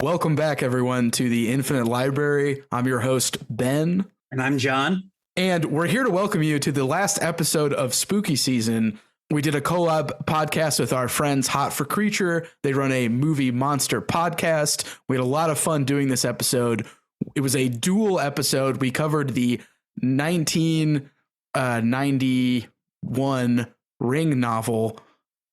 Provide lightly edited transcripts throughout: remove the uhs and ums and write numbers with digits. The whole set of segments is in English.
Welcome back, everyone, to the Infinite Library. I'm your host, Ben. And I'm John. And we're here to welcome you to the last episode of Spooky Season. We did a collab podcast with our friends Hot for Creature. They run a movie monster podcast. We had a lot of fun doing this episode. It was a dual episode. We covered the 1991 Ring novel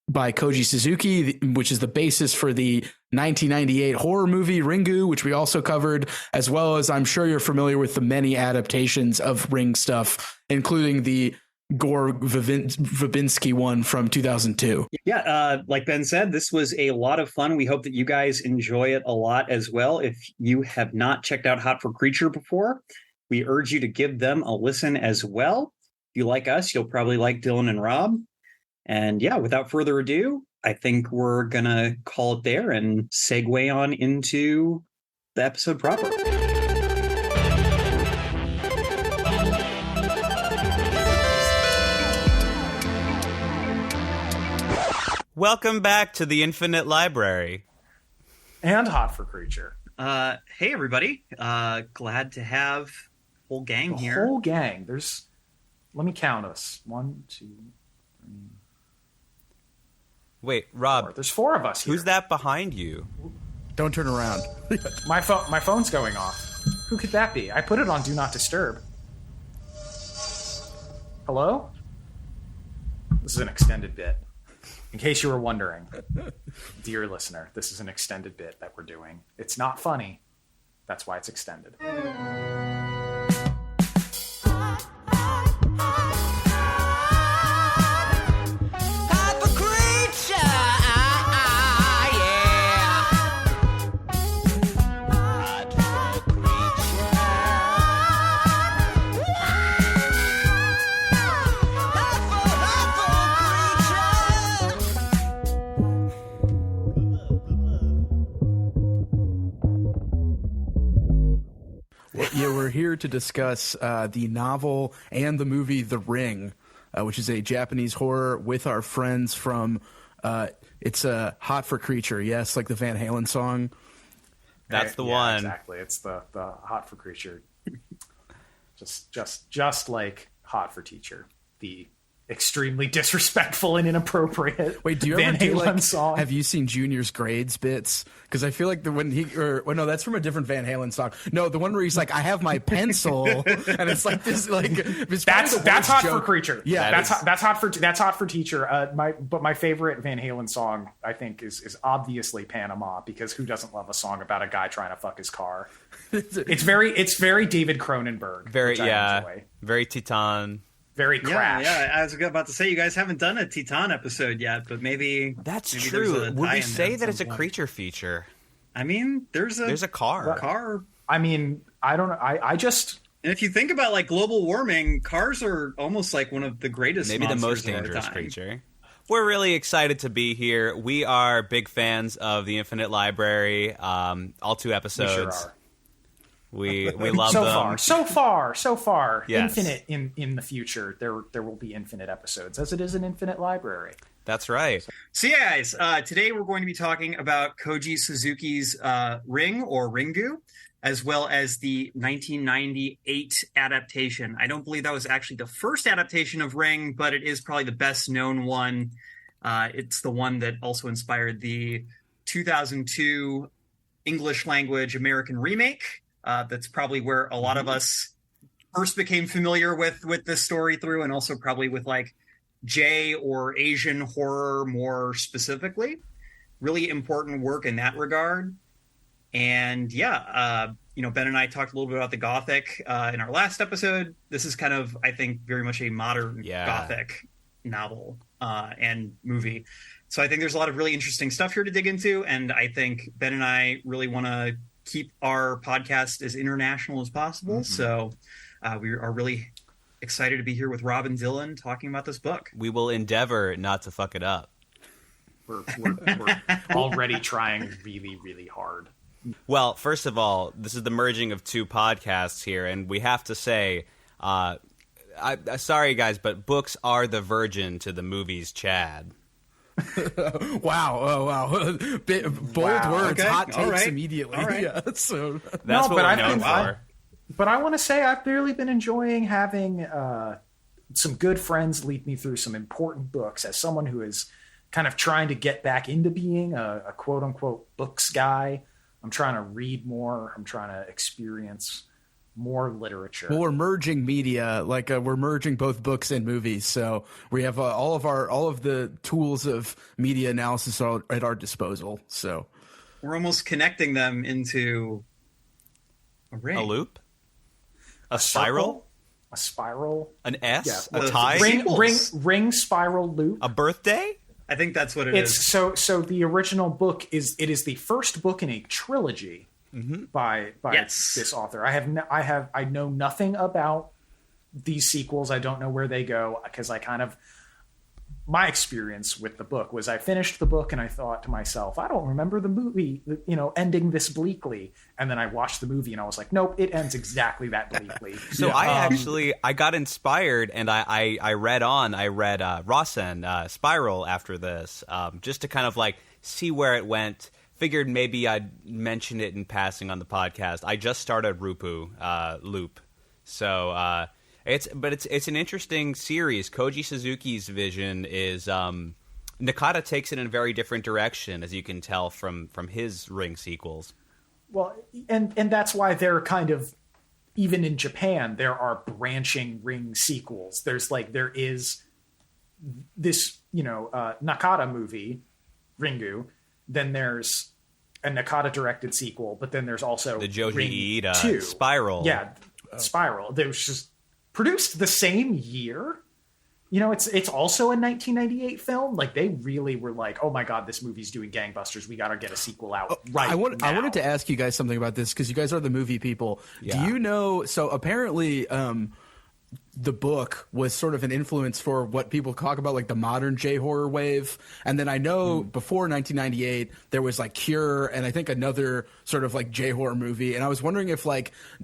by Koji Suzuki, which is the basis for the 1998 horror movie Ringu, which we also covered, as well as I'm sure you're familiar with the many adaptations of Ring stuff, including the Gore Verbinski one from 2002. Yeah, like Ben said, this was a lot of fun. We hope that you guys enjoy it a lot as well. If you have not checked out Hot for Creature before, we urge you to give them a listen as well. If you like us, you'll probably like Dylan and Rob. And yeah, without further ado, I think we're going to call it there and segue on into the episode proper. Welcome back to the Infinite Library. And Hot for Creature. Hey, everybody. Glad to have a whole gang here. Whole gang. Let me count us. 1, 2, 3. Wait, Rob. 4. There's 4 of us here. Who's that behind you? Don't turn around. My phone's going off. Who could that be? I put it on Do Not Disturb. Hello? This is an extended bit. In case you were wondering, dear listener, this is an extended bit that we're doing. It's not funny. That's why it's extended. Yeah, we're here to discuss the novel and the movie The Ring, which is a Japanese horror with our friends from it's Hot for Creature. Yes, like the Van Halen song. That's the one. Exactly. It's the Hot for Creature. just like Hot for Teacher. The extremely disrespectful and inappropriate Wait, do you Van ever do Halen song. Have you seen Junior's grades bits? Because I feel like no, that's from a different Van Halen song. No, the one where he's like, I have my pencil, and it's like this, like that's Hot joke. For Creature. Yeah, that's Hot for Teacher. My favorite Van Halen song, I think, is obviously Panama, because who doesn't love a song about a guy trying to fuck his car? It's very David Cronenberg. Very I enjoy. Very Titan. Very Crash. Yeah, I was about to say, you guys haven't done a Titan episode yet, but maybe That's maybe true. there's a Would we tie-in say at that it's a some point. creature feature? I mean, there's a car. Car. I mean, I don't know. I just... And if you think about like global warming, cars are almost like one of the greatest, Maybe the most monsters of our dangerous time. creature. We're really excited to be here. We are big fans of the Infinite Library. All 2 episodes. We sure are. We love them. So far. Yes. Infinite in the future. There will be infinite episodes, as it is an infinite library. That's right. So yeah, guys, today we're going to be talking about Koji Suzuki's Ring or Ringu, as well as the 1998 adaptation. I don't believe that was actually the first adaptation of Ring, but it is probably the best known one. It's the one that also inspired the 2002 English language American remake. That's probably where a lot of us first became familiar with this story through, and also probably with like J or Asian horror more specifically. Really important work in that regard. And yeah, Ben and I talked a little bit about the Gothic in our last episode. This is kind of, I think, very much a modern Gothic novel and movie. So I think there's a lot of really interesting stuff here to dig into. And I think Ben and I really want to keep our podcast as international as possible. Mm-hmm. So we are really excited to be here with Rob and Dylan talking about this book. We will endeavor not to fuck it up. We're already trying really, really hard. Well, first of all, this is the merging of 2 podcasts here, and we have to say, sorry guys, but books are the virgin to the movies, Chad. Wow. Oh, wow. Bold words, Okay. hot takes All right. immediately. All right. Yeah, so That's No, what but we're known for. But I want to say I've really been enjoying having some good friends lead me through some important books. As someone who is kind of trying to get back into being a quote unquote books guy, I'm trying to read more. I'm trying to experience more literature. well, we're merging media, like we're merging both books and movies. So we have all of the tools of media analysis are at our disposal. So We're almost connecting them into a ring. A loop? A spiral? A spiral. An S? Yeah. A The tie? Ring spiral loop. A birthday? I think that's what it is. So the original book is the first book in a trilogy by Yes. this author. I know nothing about these sequels. I don't know where they go because my experience with the book was I finished the book and I thought to myself, I don't remember the movie, ending this bleakly. And then I watched the movie and I was like, nope, it ends exactly that bleakly. So I got inspired and I read Rasen, Spiral after this, just to kind of like see where it went. Figured maybe I'd mention it in passing on the podcast. I just started Loop. So it's an interesting series. Koji Suzuki's vision is Nakata takes it in a very different direction, as you can tell from his Ring sequels. Well, and that's why they're kind of, even in Japan, there are branching Ring sequels. There is this, Nakata movie, Ringu. Then there's a Nakata directed sequel, but then there's also The Joji Ring Iida 2. Spiral. Yeah, Spiral. They was just produced the same year. It's also a 1998 film. Like, they really were like, oh my god, this movie's doing gangbusters. We got to get a sequel out right I now. wanted to ask you guys something about this because you guys are the movie people. Yeah. Do you know? So apparently, the book was sort of an influence for what people talk about, like the modern J-horror wave. And then I know before 1998, there was like Cure and I think another sort of like J-horror movie. And I was wondering if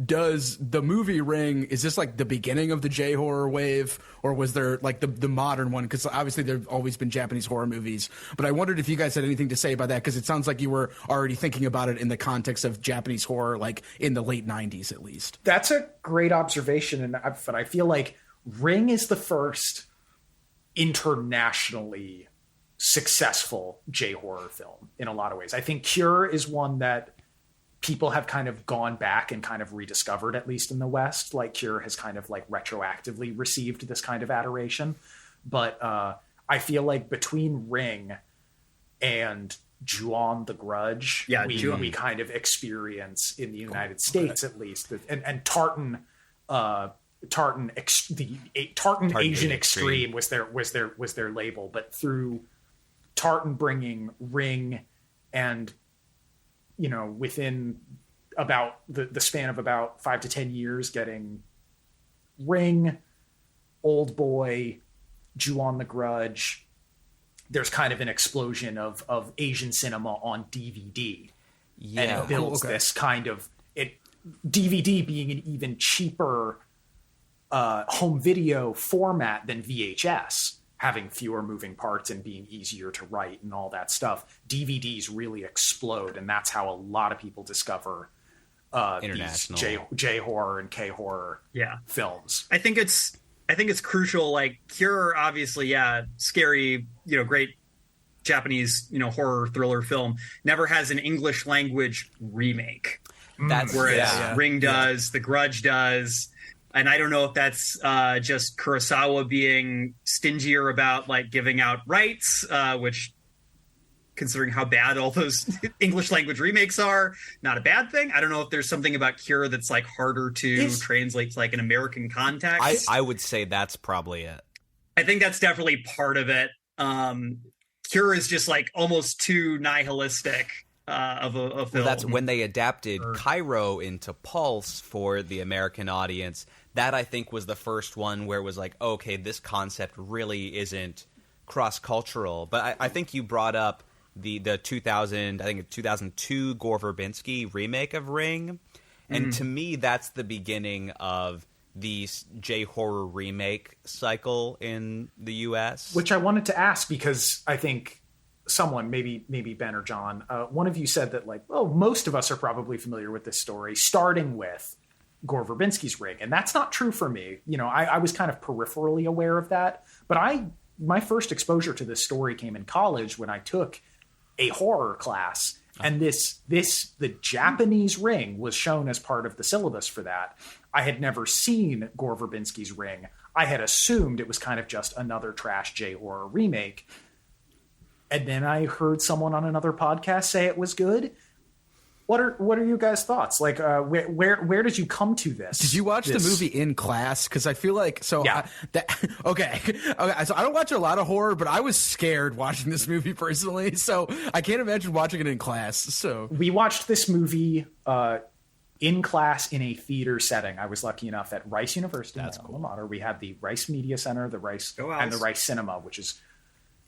does the movie Ring, is this like the beginning of the J-horror wave, or was there like the modern one? Because obviously there've always been Japanese horror movies. But I wondered if you guys had anything to say about that, because it sounds like you were already thinking about it in the context of Japanese horror, like in the late 90s at least. That's a great observation, but I feel like Ring is the first internationally successful J-horror film in a lot of ways. I think Cure is one that people have kind of gone back and kind of rediscovered, at least in the West. Like, Cure has kind of like retroactively received this kind of adoration. But I feel like between Ring and Ju-on the Grudge, we kind of experience in the United States, at least, and Tartan Asian Extreme was their label, but through Tartan bringing Ring and within about the span of about 5 to 10 years, getting Ring, Old Boy, Ju-on the Grudge, there's kind of an explosion of Asian cinema on DVD. Yeah. And it builds this kind of DVD being an even cheaper home video format than VHS, having fewer moving parts and being easier to write and all that stuff. DVDs really explode, and that's how a lot of people discover these J-horror and K-horror films. I think it's crucial. Like, Cure, obviously, scary, great Japanese, horror thriller film, never has an English language remake. Whereas Ring does, The Grudge does. And I don't know if that's just Kurosawa being stingier about like giving out rights, which, considering how bad all those English language remakes are, not a bad thing. I don't know if there's something about Cure that's like harder to translate to like an American context. I would say that's probably it. I think that's definitely part of it. Cure is just like almost too nihilistic of a film. Well, that's when they adapted Cairo into Pulse for the American audience. That, I think, was the first one where it was like, okay, this concept really isn't cross-cultural. But I think you brought up the 2002 Gore Verbinski remake of Ring. And to me, that's the beginning of the J-horror remake cycle in the U.S. Which I wanted to ask, because I think someone, maybe Ben or John, one of you said that like, oh, most of us are probably familiar with this story, starting with Gore Verbinski's Ring. And that's not true for me. You know, I was kind of peripherally aware of that, but my first exposure to this story came in college when I took a horror class. And the Japanese Ring was shown as part of the syllabus for that. I had never seen Gore Verbinski's Ring. I had assumed it was kind of just another trash J-horror remake. And then I heard someone on another podcast say it was good. What are you guys' thoughts? Like, where did you come to this? Did you watch the movie in class? Because I feel like Yeah. Okay. So I don't watch a lot of horror, but I was scared watching this movie personally. So I can't imagine watching it in class. So we watched this movie in class in a theater setting. I was lucky enough at Rice University. That's cool. Alma Mater. We had the Rice Media Center, the Rice and the Rice Cinema, which is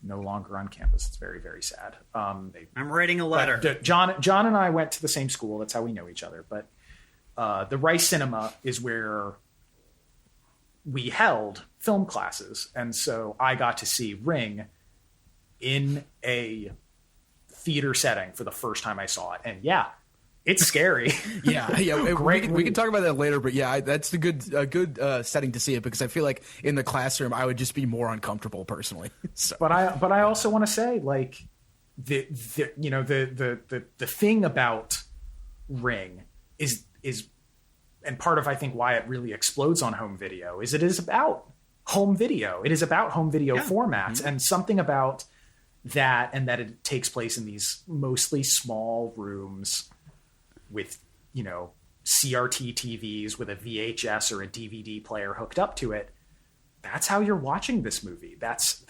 no longer on campus. It's very, very sad. I'm writing a letter. John and I went to the same school. That's how we know each other. But the Rice Cinema is where we held film classes. And so I got to see Ring in a theater setting for the first time I saw it. And yeah, it's scary. Yeah. We can talk about that later, but yeah, that's a good setting to see it, because I feel like in the classroom I would just be more uncomfortable personally. So. But I also want to say, like, the thing about Ring is and part of I think why it really explodes on home video is it is about home video. It is about home video formats, mm-hmm. and something about that, and that it takes place in these mostly small rooms with, you know, CRT TVs with a VHS or a DVD player hooked up to it. That's how you're watching this movie. That's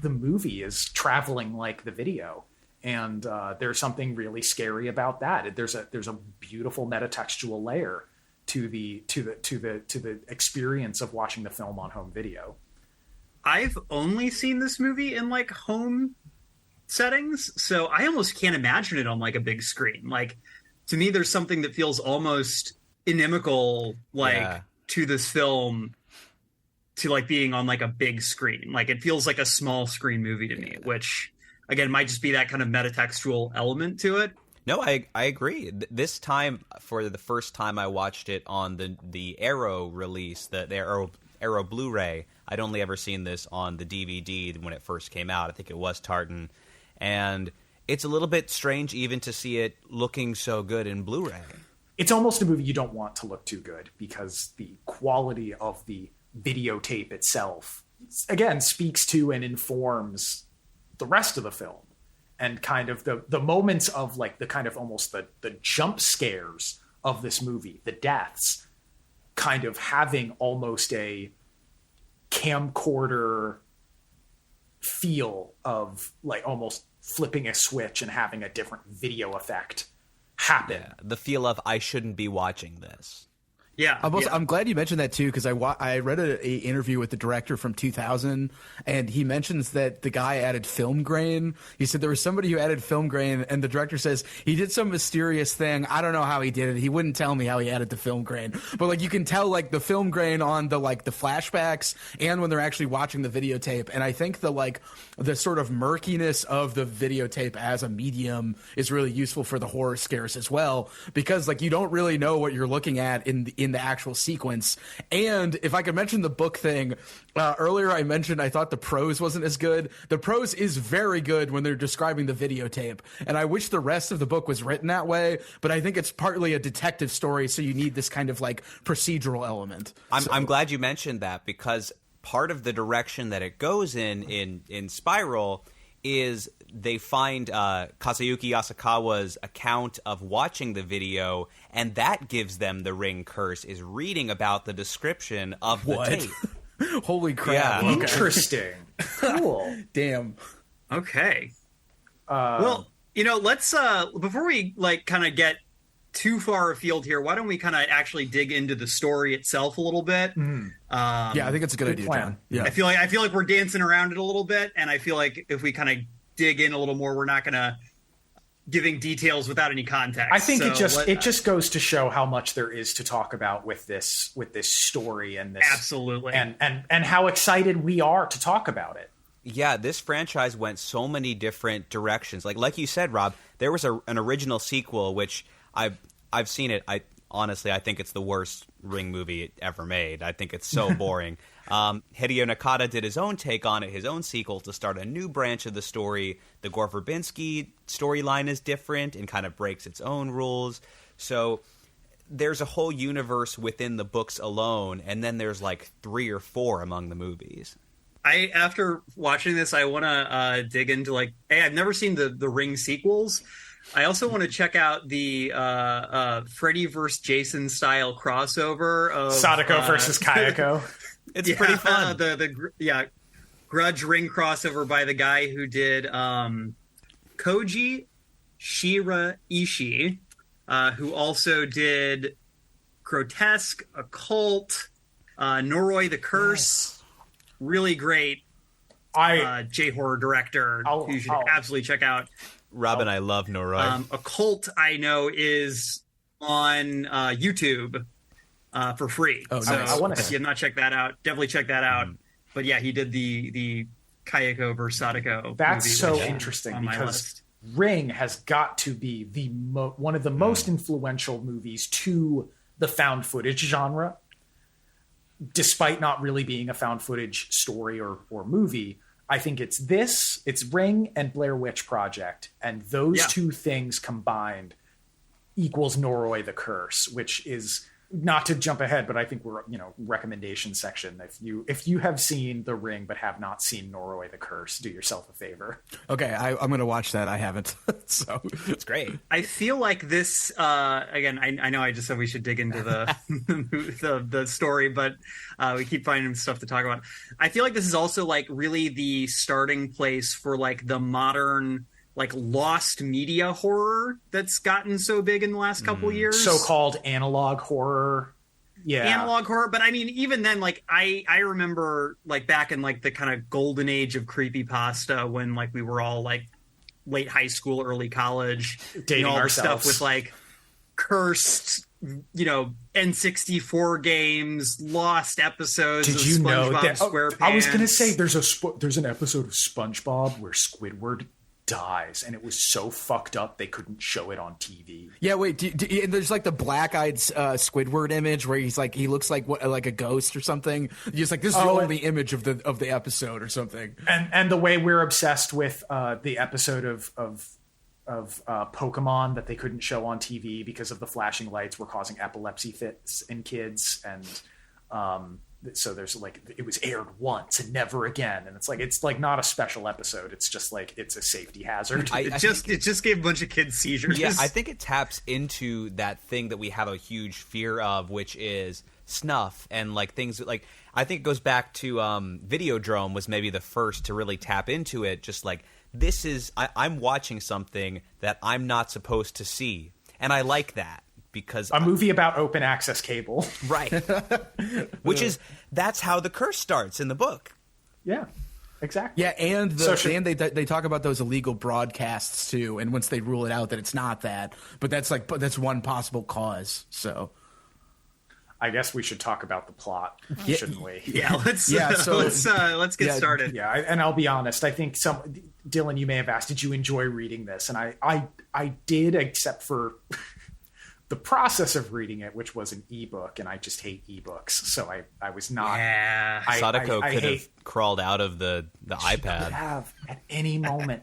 the movie is traveling like the video. And there's something really scary about that. There's a beautiful metatextual layer to the experience of watching the film on home video. I've only seen this movie in like home settings, so I almost can't imagine it on like a big screen. Like, to me, there's something that feels almost inimical, like, to this film, to like being on like a big screen. Like, it feels like a small screen movie to me, which again might just be that kind of metatextual element to it. No, I agree. This time, for the first time, I watched it on the Arrow release, the Arrow Blu-ray. I'd only ever seen this on the DVD when it first came out. I think it was Tartan, and it's a little bit strange even to see it looking so good in Blu-ray. It's almost a movie you don't want to look too good, because the quality of the videotape itself, again, speaks to and informs the rest of the film. And kind of the moments of like the kind of almost the jump scares of this movie, the deaths, kind of having almost a camcorder feel of like almost flipping a switch and having a different video effect happen. Yeah, the feel of I shouldn't be watching this. Yeah, I'm glad you mentioned that too, because I read an interview with the director from 2000, and he mentions that the guy added film grain. He said there was somebody who added film grain, and the director says he did some mysterious thing. I don't know how he did it. He wouldn't tell me how he added the film grain, but like you can tell like the film grain on the like the flashbacks and when they're actually watching the videotape. And I think the sort of murkiness of the videotape as a medium is really useful for the horror scares as well, because like you don't really know what you're looking at in the actual sequence. And if I could mention the book thing, earlier I mentioned I thought the prose wasn't as good. The prose is very good when they're describing the videotape, and I wish the rest of the book was written that way, but I think it's partly a detective story, so you need this kind of like procedural element. I'm glad you mentioned that, because part of the direction that it goes in Spiral is they find Kazuyuki Yasukawa's account of watching the video, and that gives them the Ring curse, is reading about the description of the tape. Holy crap. Yeah. Okay. Interesting. Cool. Damn. Okay. Well, you know, let's before we like kind of get too far afield here, why don't we kind of actually dig into the story itself a little bit? Yeah, I think it's a good idea, plan. John. Yeah. I feel like we're dancing around it a little bit, and I feel like if we kind of dig in a little more, we're not going to giving details without any context. I think it just goes to show how much there is to talk about with this story and this absolutely and how excited we are to talk about it. Yeah, this franchise went so many different directions. Like you said, Rob, there was an original sequel, which I've seen it. Honestly, I think it's the worst Ring movie ever made. I think it's so boring. Hideo Nakata did his own take on it, his own sequel to start a new branch of the story. The Gore Verbinski storyline is different and kind of breaks its own rules. So there's a whole universe within the books alone, and then there's like 3 or 4 among the movies. After watching this, I want to dig into hey, I've never seen the Ring sequels. I also want to check out the Freddy vs. Jason style crossover of Sadako versus Kayako. It's pretty fun. The Grudge Ring crossover by the guy who did Koji Shiraishi, who also did Grotesque, Occult, Noroi the Curse. Yes. Really great J-horror director who you should absolutely check out. Robin, I love Noroi. Occult, I know, is on YouTube for free. Oh, so nice. If you have not checked that out, definitely check that out. But yeah, he did the Kayako versus Sadako. That's movie, so which interesting on my because list. Ring has got to be one of the most influential movies to the found footage genre, despite not really being a found footage story or movie. I think it's Ring and Blair Witch Project, and those two things combined equals Noroi the Curse, which is, not to jump ahead, but I think we're, recommendation section. If you have seen The Ring but have not seen Noroi the Curse, do yourself a favor. Okay, I'm going to watch that. I haven't, so it's great. I feel like this. Again, I know I just said we should dig into the story, but we keep finding stuff to talk about. I feel like this is also really the starting place for the modern lost media horror that's gotten so big in the last couple of years. So-called analog horror. Yeah. Analog horror. But I mean, even then, I remember back in the kind of golden age of creepypasta when we were all late high school, early college. Dating all ourselves. The stuff with cursed, N64 games, lost episodes of SpongeBob SquarePants. I was going to say there's an episode of SpongeBob where Squidward dies, and it was so fucked up they couldn't show it on TV. Yeah, wait. There's the black-eyed Squidward image where he looks like a ghost or something. Just this is the only image of the episode or something. And the way we're obsessed with the episode of Pokemon that they couldn't show on TV because of the flashing lights were causing epilepsy fits in kids, and so there's it was aired once and never again, and it's not a special episode. It's just it's a safety hazard. It just gave a bunch of kids seizures. Yeah, I think it taps into that thing that we have a huge fear of, which is snuff and things I think it goes back to Videodrome was maybe the first to really tap into it. Just this is I'm watching something that I'm not supposed to see, and I like that. Because a movie about open access cable. Right. That's how the curse starts in the book. Yeah, exactly. Yeah, and they talk about those illegal broadcasts too, and once they rule it out that it's not that, but that's one possible cause. So I guess we should talk about the plot, shouldn't we? Yeah, let's get started. Yeah, and I'll be honest, I think Dylan, you may have asked, did you enjoy reading this? And I did, except for the process of reading it, which was an ebook, and I just hate ebooks, so I was not. Yeah, Sadako could have crawled out of the iPad. Could have at any moment.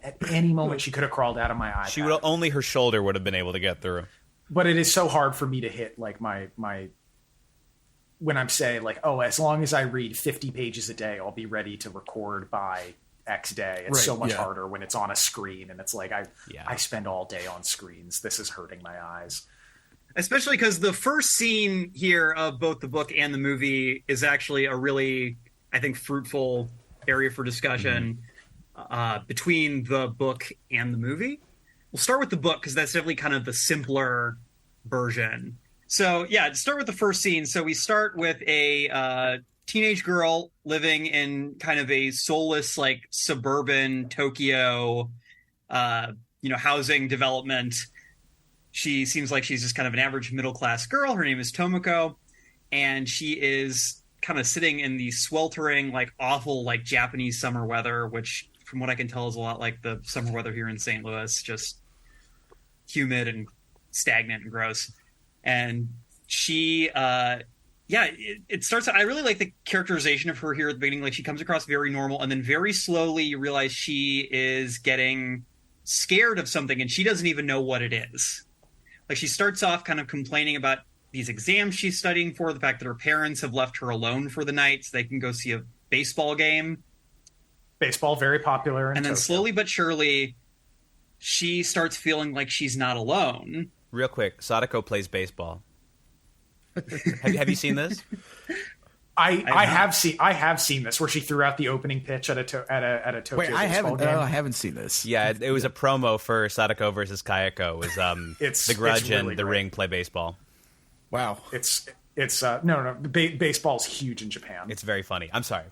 She could have crawled out of my iPad. She would only her shoulder would have been able to get through. But it is so hard for me to hit my when I'm saying as long as I read 50 pages a day, I'll be ready to record by X day. It's so much harder when it's on a screen, and it's I spend all day on screens. This is hurting my eyes. Especially because the first scene here of both the book and the movie is actually a really, I think, fruitful area for discussion between the book and the movie. We'll start with the book because that's definitely kind of the simpler version. So, to start with the first scene. So we start with a teenage girl living in kind of a soulless, suburban Tokyo, housing development. She seems like she's just kind of an average middle-class girl. Her name is Tomoko, and she is kind of sitting in the sweltering, like awful, like Japanese summer weather, which from what I can tell is a lot like the summer weather here in St. Louis, just humid and stagnant and gross. And she, it starts. I really like the characterization of her here at the beginning. Like, she comes across very normal, and then very slowly you realize she is getting scared of something, and she doesn't even know what it is. Like, she starts off kind of complaining about these exams she's studying for, the fact that her parents have left her alone for the night so they can go see a baseball game. Baseball, very popular. And then slowly but surely, she starts feeling like she's not alone. Real quick, Sadako plays baseball. have you seen this? I have seen this where she threw out the opening pitch at a Tokyo Wait, I baseball game. I haven't seen this. Yeah, it was a promo for Sadako versus Kayako. It was The Grudge really and The great. Ring play baseball. Wow. It's no. Baseball's huge in Japan. It's very funny. I'm sorry.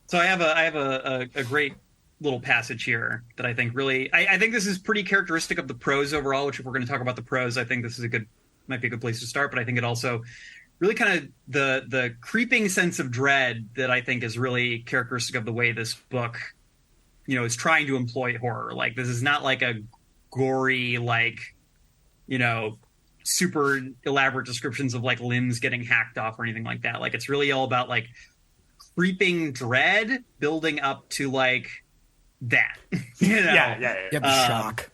So I have a great little passage here that I think really, I think this is pretty characteristic of the prose overall, which if we're going to talk about the prose, I think this is might be a good place to start, but I think it also really kind of the creeping sense of dread that I think is really characteristic of the way this book, is trying to employ horror. Like, this is not like a gory, like, super elaborate descriptions of like limbs getting hacked off or anything like that. Like, it's really all about like creeping dread building up to like that. Yeah, the shock.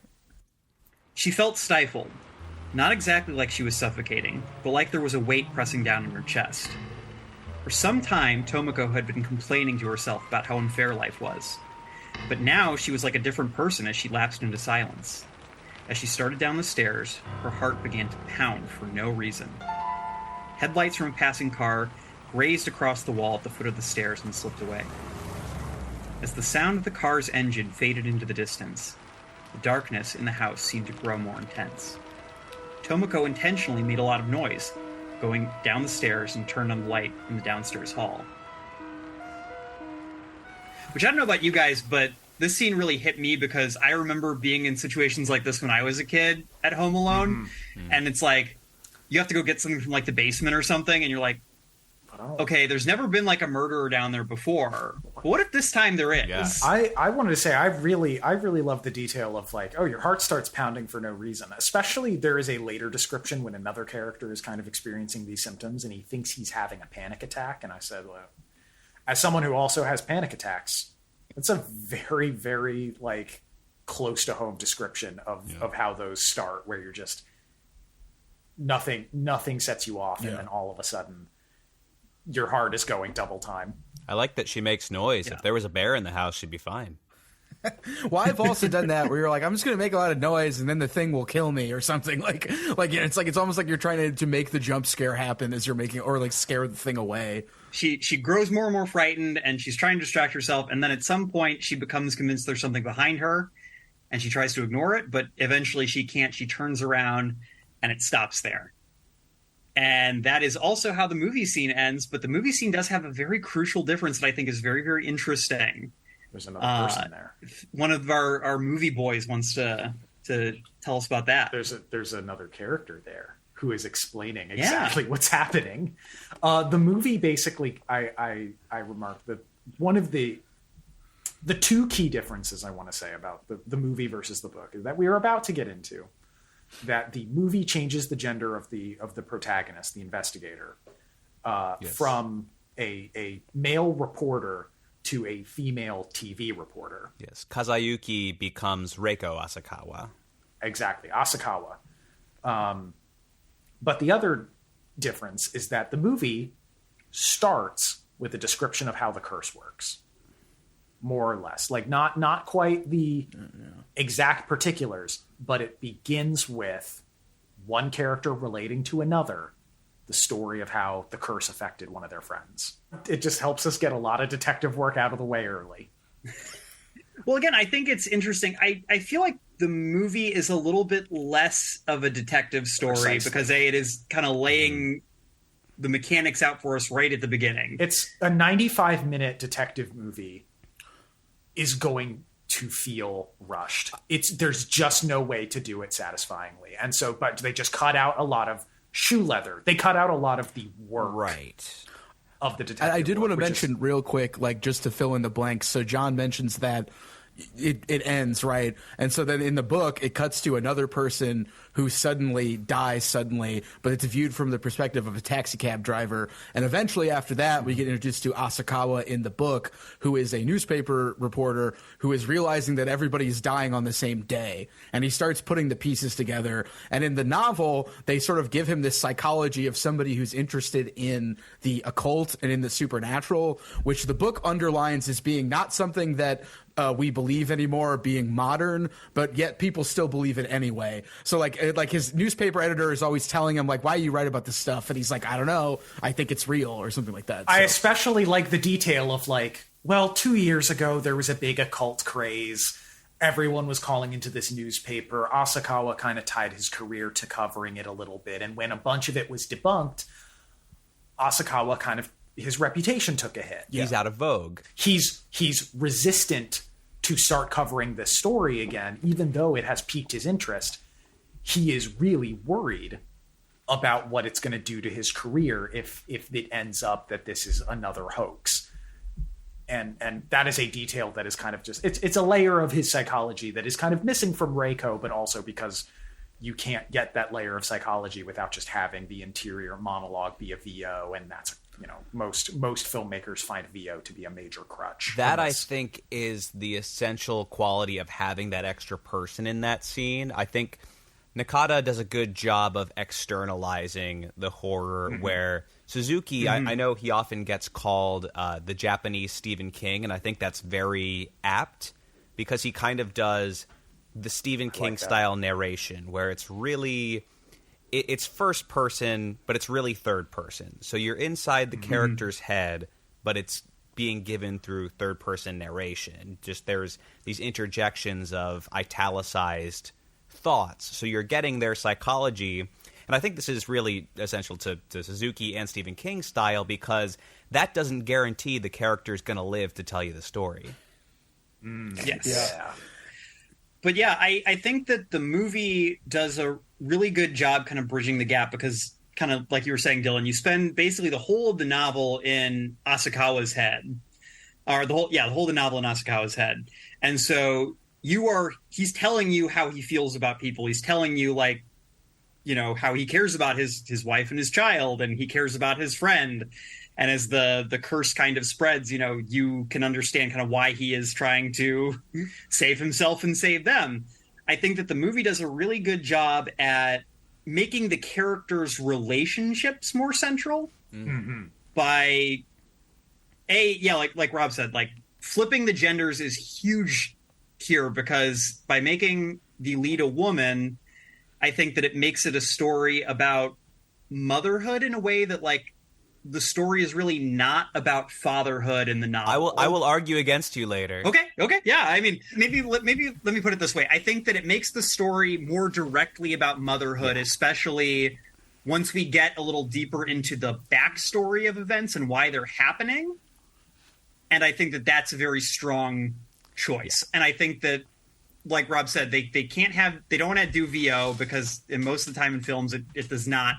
She felt stifled. Not exactly like she was suffocating, but like there was a weight pressing down on her chest. For some time, Tomoko had been complaining to herself about how unfair life was. But now she was like a different person as she lapsed into silence. As she started down the stairs, her heart began to pound for no reason. Headlights from a passing car grazed across the wall at the foot of the stairs and slipped away. As the sound of the car's engine faded into the distance, the darkness in the house seemed to grow more intense. Tomoko intentionally made a lot of noise, going down the stairs and turned on the light in the downstairs hall. Which I don't know about you guys, but this scene really hit me because I remember being in situations like this when I was a kid at home alone. And it's like, you have to go get something from like the basement or something, and you're like, okay, there's never been like a murderer down there before. But what if this time there is? Yeah. I wanted to say I really love the detail of like, oh, your heart starts pounding for no reason. Especially there is a later description when another character is kind of experiencing these symptoms and he thinks he's having a panic attack. And I said, well, as someone who also has panic attacks, it's a very, very like close to home description of how those start, where you're just nothing sets you off, and then all of a sudden your heart is going double time. I like that she makes noise. Yeah. If there was a bear in the house, she'd be fine. Well, I've also done that where you're like, I'm just going to make a lot of noise and then the thing will kill me or something. Like it's almost like you're trying to make the jump scare happen as you're making, or like scare the thing away. She grows more and more frightened, and she's trying to distract herself, and then at some point she becomes convinced there's something behind her, and she tries to ignore it, but eventually she can't. She turns around, and it stops there. And that is also how the movie scene ends, but the movie scene does have a very crucial difference that I think is very, very interesting. There's another person there. One of our movie boys wants to tell us about that. There's another character there who is explaining exactly what's happening. The movie basically, I remarked that one of the two key differences I want to say about the movie versus the book is that we are about to get into. That the movie changes the gender of the protagonist, the investigator, from a male reporter to a female TV reporter. Yes, Kazayuki becomes Reiko Asakawa. Exactly, Asakawa. But the other difference is that the movie starts with a description of how the curse works, more or less. Like not quite the exact particulars, but it begins with one character relating to another, the story of how the curse affected one of their friends. It just helps us get a lot of detective work out of the way early. Well, again, I think it's interesting. I feel like the movie is a little bit less of a detective story Precisely. because it is kind of laying the mechanics out for us right at the beginning. It's a 95-minute detective movie is going to feel rushed. There's just no way to do it satisfyingly. And so, but they just cut out a lot of shoe leather. They cut out a lot of the work. Right. of the detective. I did want to work, mention real quick, like just to fill in the blanks. So John mentions that it ends, right? And so then in the book, it cuts to another person who suddenly dies suddenly, but it's viewed from the perspective of a taxi cab driver. And eventually after that, we get introduced to Asakawa in the book, who is a newspaper reporter who is realizing that everybody is dying on the same day. And he starts putting the pieces together. And in the novel, they sort of give him this psychology of somebody who's interested in the occult and in the supernatural, which the book underlines as being not something that we believe anymore, being modern, but yet people still believe it anyway. So like his newspaper editor is always telling him like, why do you write about this stuff? And he's like, I don't know. I think it's real or something like that. I especially like the detail of like, well, 2 years ago, there was a big occult craze. Everyone was calling into this newspaper. Asakawa kind of tied his career to covering it a little bit. And when a bunch of it was debunked, Asakawa kind of, his reputation took a hit. He's out of vogue. He's resistant to start covering this story again, even though it has piqued his interest. He is really worried about what it's going to do to his career if it ends up that this is another hoax. And that is a detail that is kind of just, it's a layer of his psychology that is kind of missing from Reiko, but also because you can't get that layer of psychology without just having the interior monologue be a VO, and that's, you know, most filmmakers find VO to be a major crutch. That, I think, is the essential quality of having that extra person in that scene. I think Nakata does a good job of externalizing the horror, where Suzuki, I know he often gets called the Japanese Stephen King, and I think that's very apt, because he kind of does the Stephen King style narration, where it's really, it's first person, but it's really third person. So you're inside the character's head, but it's being given through third person narration. Just there's these interjections of italicized thoughts. So you're getting their psychology. And I think this is really essential to Suzuki and Stephen King's style, because that doesn't guarantee the character's going to live to tell you the story. Yes. Yeah. But yeah, I think that the movie does a really good job kind of bridging the gap, because kind of like you were saying, Dylan, you spend basically the whole of the novel in Asakawa's head, or the whole of the novel in Asakawa's head. And so he's telling you how he feels about people. He's telling you, like, you know, how he cares about his wife and his child, and he cares about his friend. And as the curse kind of spreads, you know, you can understand kind of why he is trying to save himself and save them. I think that the movie does a really good job at making the characters' relationships more central by like Rob said, like flipping the genders is huge here, because by making the lead a woman, I think that it makes it a story about motherhood in a way that, like, the story is really not about fatherhood in the novel. I will argue against you later. Okay. Yeah, I mean, maybe let me put it this way. I think that it makes the story more directly about motherhood, especially once we get a little deeper into the backstory of events and why they're happening. And I think that that's a very strong choice. And I think that, like Rob said, they don't want to do VO, because in most of the time in films it does not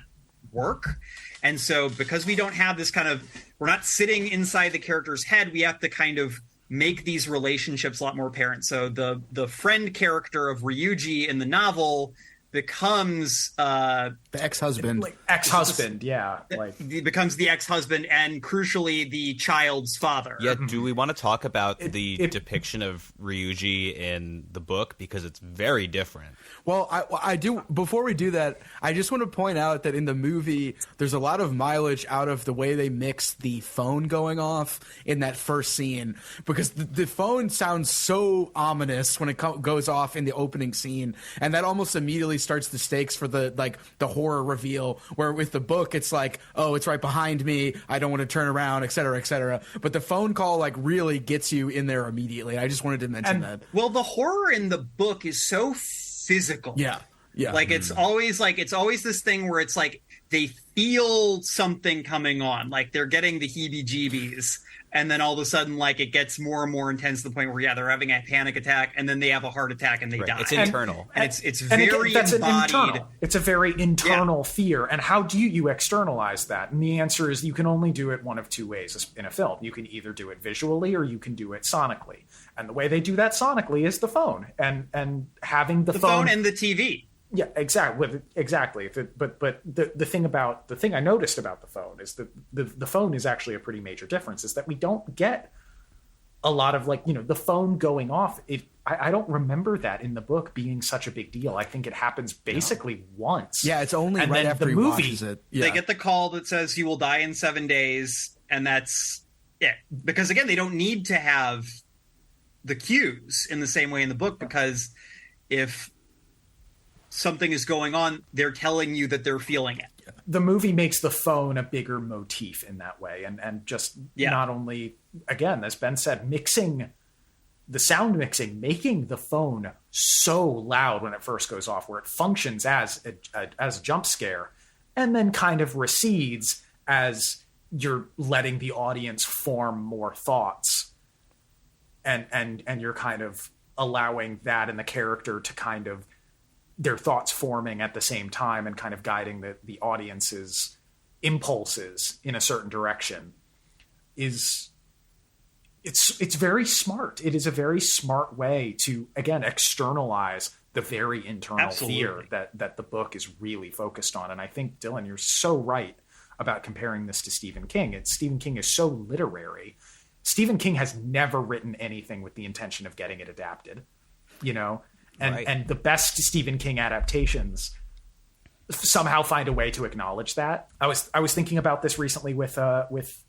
work. And so because we don't have this kind of, we're not sitting inside the character's head, we have to kind of make these relationships a lot more apparent. So the friend character of Ryuji in the novel becomes the ex-husband. He becomes the ex-husband, and crucially the child's father. Yeah, do we want to talk about the depiction of Ryuji in the book, because it's very different? Well, I do. Before we do that, I just want to point out that in the movie, there's a lot of mileage out of the way they mix the phone going off in that first scene, because the phone sounds so ominous when it goes off in the opening scene, and that almost immediately starts the stakes for the horror reveal. Where with the book, it's like, oh, it's right behind me, I don't want to turn around, et cetera, et cetera. But the phone call like really gets you in there immediately. I just wanted to mention that. Well, the horror in the book is so physical. Yeah. Like it's always this thing where it's like they feel something coming on, like they're getting the heebie-jeebies, and then all of a sudden, like, it gets more and more intense to the point where they're having a panic attack, and then they have a heart attack and they die. It's internal, and it's very embodied. It's a very internal fear. And how do you externalize that? And the answer is you can only do it one of two ways in a film. You can either do it visually or you can do it sonically. And the way they do that sonically is the phone and having the phone and the TV. Yeah, exactly. But the thing I noticed about the phone is that the phone is actually a pretty major difference. Is that we don't get a lot of, like, you know, the phone going off. I don't remember that in the book being such a big deal. I think it happens basically once. Yeah, it's only and right after the he movie watches it. Yeah. They get the call that says you will die in 7 days, and that's it. Because again, they don't need to have the cues in the same way in the book, because if something is going on, they're telling you that they're feeling it. The movie makes the phone a bigger motif in that way. And just not only, again, as Ben said, making the phone so loud when it first goes off, where it functions as a jump scare, and then kind of recedes as you're letting the audience form more thoughts. And you're kind of allowing that and the character to kind of their thoughts forming at the same time and kind of guiding the audience's impulses in a certain direction it's very smart. It is a very smart way to, again, externalize the very internal fear that the book is really focused on. And I think, Dylan, you're so right about comparing this to Stephen King. Stephen King is so literary. Stephen King has never written anything with the intention of getting it adapted, you know? And the best Stephen King adaptations somehow find a way to acknowledge that. I was thinking about this recently with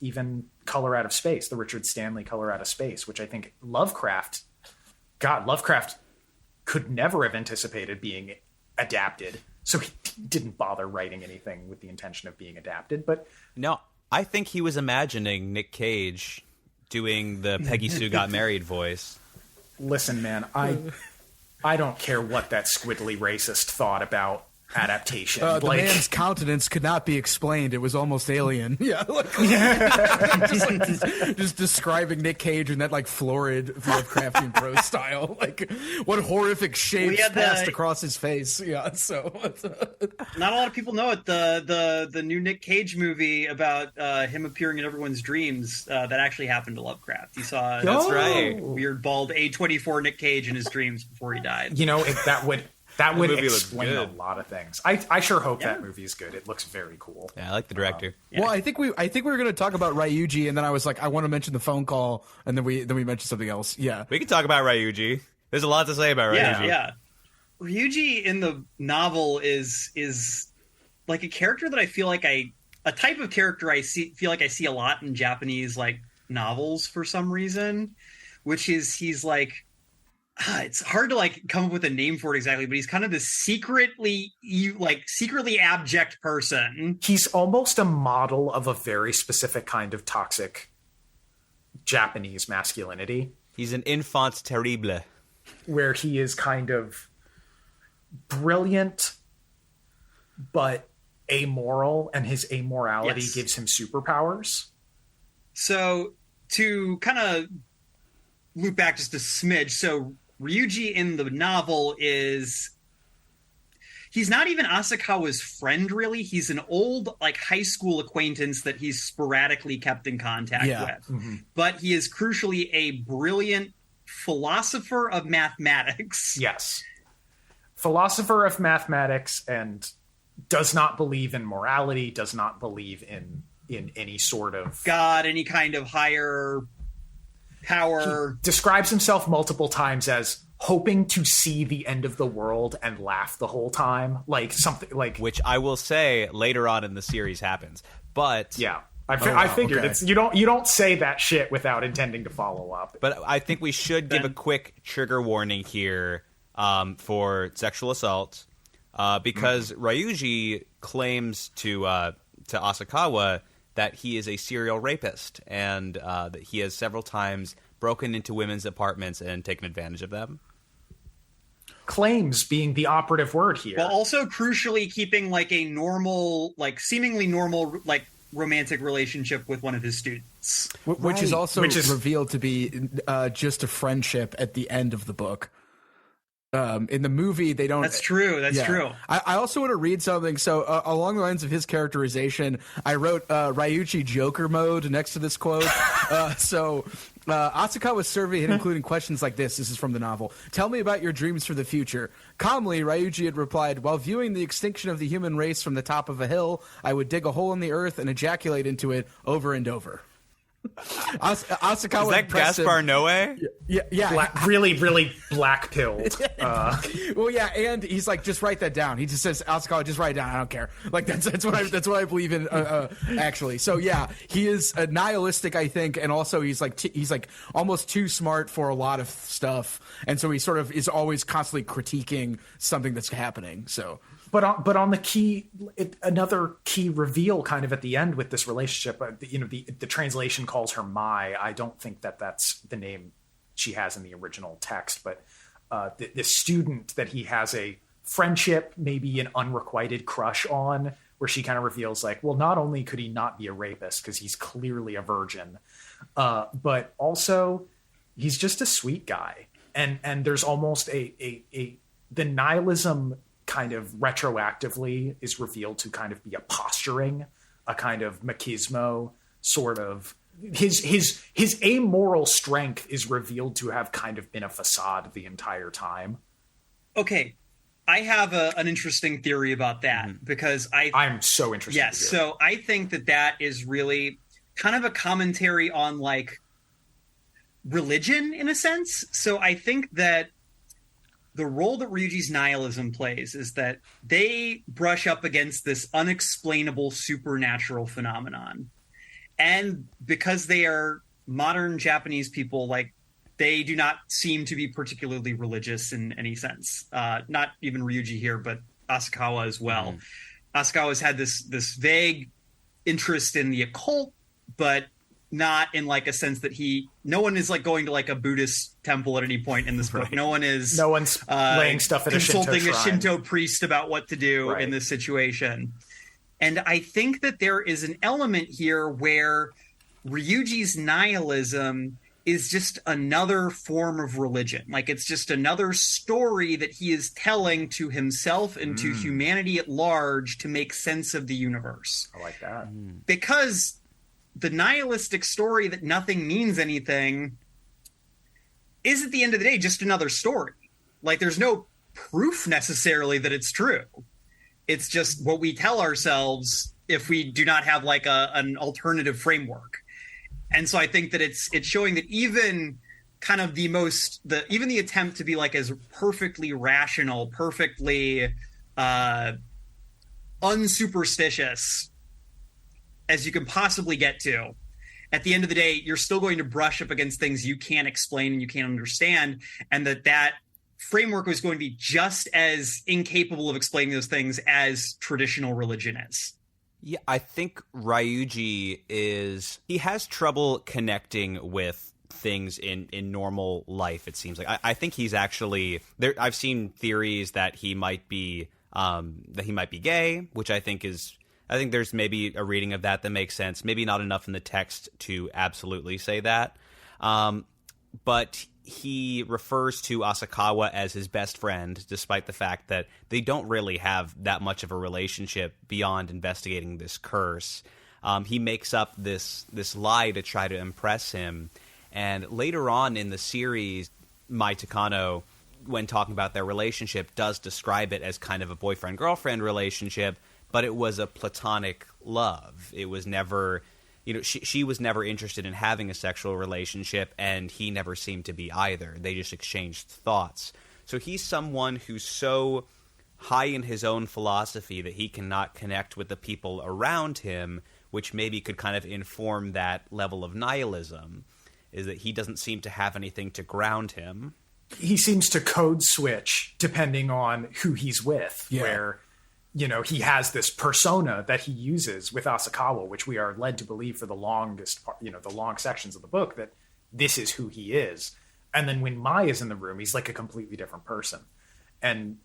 even Color Out of Space, the Richard Stanley Color Out of Space, which I think Lovecraft could never have anticipated being adapted. So he didn't bother writing anything with the intention of being adapted. But no, I think he was imagining Nick Cage doing the Peggy Sue Got Married voice. Listen, man, I don't care what that squiddly racist thought about adaptation. The man's countenance could not be explained. It was almost alien. Yeah, just describing Nick Cage in that, like, florid Lovecraftian prose style. Like, what horrific shapes passed across his face. Yeah, so not a lot of people know it. The new Nick Cage movie about him appearing in everyone's dreams that actually happened to Lovecraft. He saw weird bald A24 Nick Cage in his dreams before he died. You know, that would explain a lot of things. I sure hope that movie is good. It looks very cool. Yeah, I like the director. Well, I think we were going to talk about Ryuji, and then I was like, I want to mention the phone call, and then we mentioned something else. Yeah, we can talk about Ryuji. There's a lot to say about Ryuji. Yeah. Ryuji in the novel is like a character that I feel like a type of character I feel like I see a lot in Japanese, like, novels for some reason, which is he's like. It's hard to, like, come up with a name for it exactly, but he's kind of this secretly abject person. He's almost a model of a very specific kind of toxic Japanese masculinity. He's an enfant terrible. Where he is kind of brilliant, but amoral, and his amorality gives him superpowers. So, to kind of loop back just a smidge, so Ryuji in the novel he's not even Asakawa's friend, really. He's an old, like, high school acquaintance that he's sporadically kept in contact with. Mm-hmm. But he is crucially a brilliant philosopher of mathematics. Yes. Philosopher of mathematics, and does not believe in morality, does not believe in any sort of God, any kind of higher power. He describes himself multiple times as hoping to see the end of the world and laugh the whole time, like something like, which I will say later on in the series happens. But yeah, I figured it's you don't say that shit without intending to follow up. But I think we should give a quick trigger warning here for sexual assault, because Ryuji claims to Asakawa that he is a serial rapist, and that he has several times broken into women's apartments and taken advantage of them. Claims being the operative word here. While also crucially keeping, like, a normal, like, seemingly normal, like, romantic relationship with one of his students. Which is also revealed to be just a friendship at the end of the book. In the movie, they don't. That's true. That's true. I also want to read something. So along the lines of his characterization, I wrote Ryuichi Joker mode next to this quote. Asakawa's survey had included questions like this. This is from the novel. Tell me about your dreams for the future. Calmly, Ryuichi had replied, while viewing the extinction of the human race from the top of a hill, I would dig a hole in the earth and ejaculate into it over and over. Asakawa is that Gaspar Noé? Yeah. Really, really black pilled. Well, yeah, and he's like, just write that down. He just says, Asakawa, just write it down. I don't care. Like that's what I believe in. Actually, so yeah, he is nihilistic, I think, and also he's like almost too smart for a lot of stuff, and so he sort of is always constantly critiquing something that's happening. So. But on the another key reveal kind of at the end with this relationship, the translation calls her Mai. I don't think that's the name she has in the original text, but the student that he has a friendship, maybe an unrequited crush on, where she kind of reveals like, well, not only could he not be a rapist because he's clearly a virgin, but also he's just a sweet guy. And there's almost the nihilism kind of retroactively is revealed to kind of be a posturing, a kind of machismo sort of. His amoral strength is revealed to have kind of been a facade the entire time. Okay, I have an interesting theory about that because I'm so interested. Yes, so I think that is really kind of a commentary on like religion in a sense. So I think that the role that Ryuji's nihilism plays is that they brush up against this unexplainable supernatural phenomenon. And because they are modern Japanese people, like they do not seem to be particularly religious in any sense. Not even Ryuji here, but Asakawa as well. Asakawa's had this vague interest in the occult, but not in like a sense that no one is like going to like a Buddhist temple at any point in this book. No one's laying stuff at consulting a Shinto priest about what to do in this situation. And I think that there is an element here where Ryuji's nihilism is just another form of religion. Like it's just another story that he is telling to himself and to humanity at large to make sense of the universe. I like that. Because the nihilistic story that nothing means anything is at the end of the day just another story. Like there's no proof necessarily that it's true. It's just what we tell ourselves if we do not have like an alternative framework. And so I think that it's showing that even kind of even the attempt to be like as perfectly rational, perfectly unsuperstitious as you can possibly get to, at the end of the day, you're still going to brush up against things you can't explain and you can't understand. And that framework was going to be just as incapable of explaining those things as traditional religion is. Yeah, I think Ryuji he has trouble connecting with things in normal life, it seems like. I think he's actually there. I've seen theories that he might be gay, which I think there's maybe a reading of that makes sense. Maybe not enough in the text to absolutely say that. But he refers to Asakawa as his best friend, despite the fact that they don't really have that much of a relationship beyond investigating this curse. He makes up this lie to try to impress him. And later on in the series, Mai Takano, when talking about their relationship, does describe it as kind of a boyfriend-girlfriend relationship, but it was a platonic love. It was never, she was never interested in having a sexual relationship, and he never seemed to be either. They just exchanged thoughts. So he's someone who's so high in his own philosophy that he cannot connect with the people around him, which maybe could kind of inform that level of nihilism, is that he doesn't seem to have anything to ground him. He seems to code switch depending on who he's with, where he has this persona that he uses with Asakawa, which we are led to believe for the longest part, the long sections of the book, that this is who he is. And then when Mai is in the room, he's like a completely different person. And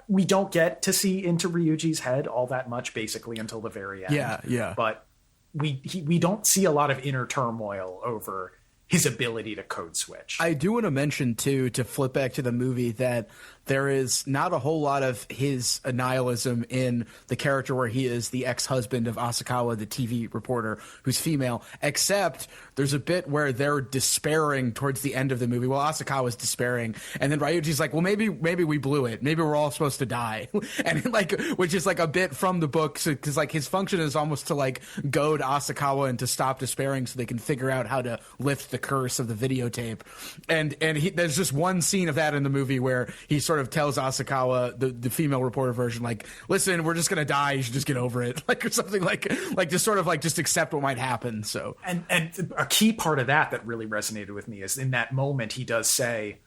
we don't get to see into Ryuji's head all that much, basically, until the very end. Yeah. But we don't see a lot of inner turmoil over his ability to code switch. I do want to mention, too, to flip back to the movie, that there is not a whole lot of his nihilism in the character where he is the ex-husband of Asakawa, the TV reporter, who's female, except there's a bit where they're despairing towards the end of the movie. Well, Asakawa's despairing, and then Ryuji's like, well, maybe we blew it. Maybe we're all supposed to die. And like, which is like a bit from the book, because like his function is almost to like goad Asakawa and to stop despairing so they can figure out how to lift the curse of the videotape. And there's just one scene of that in the movie where he sort of tells Asakawa, the female reporter version, like, listen, we're just gonna die, you should just get over it, like, or something like just sort of like just accept what might happen. So and a key part of that really resonated with me is in that moment he does say,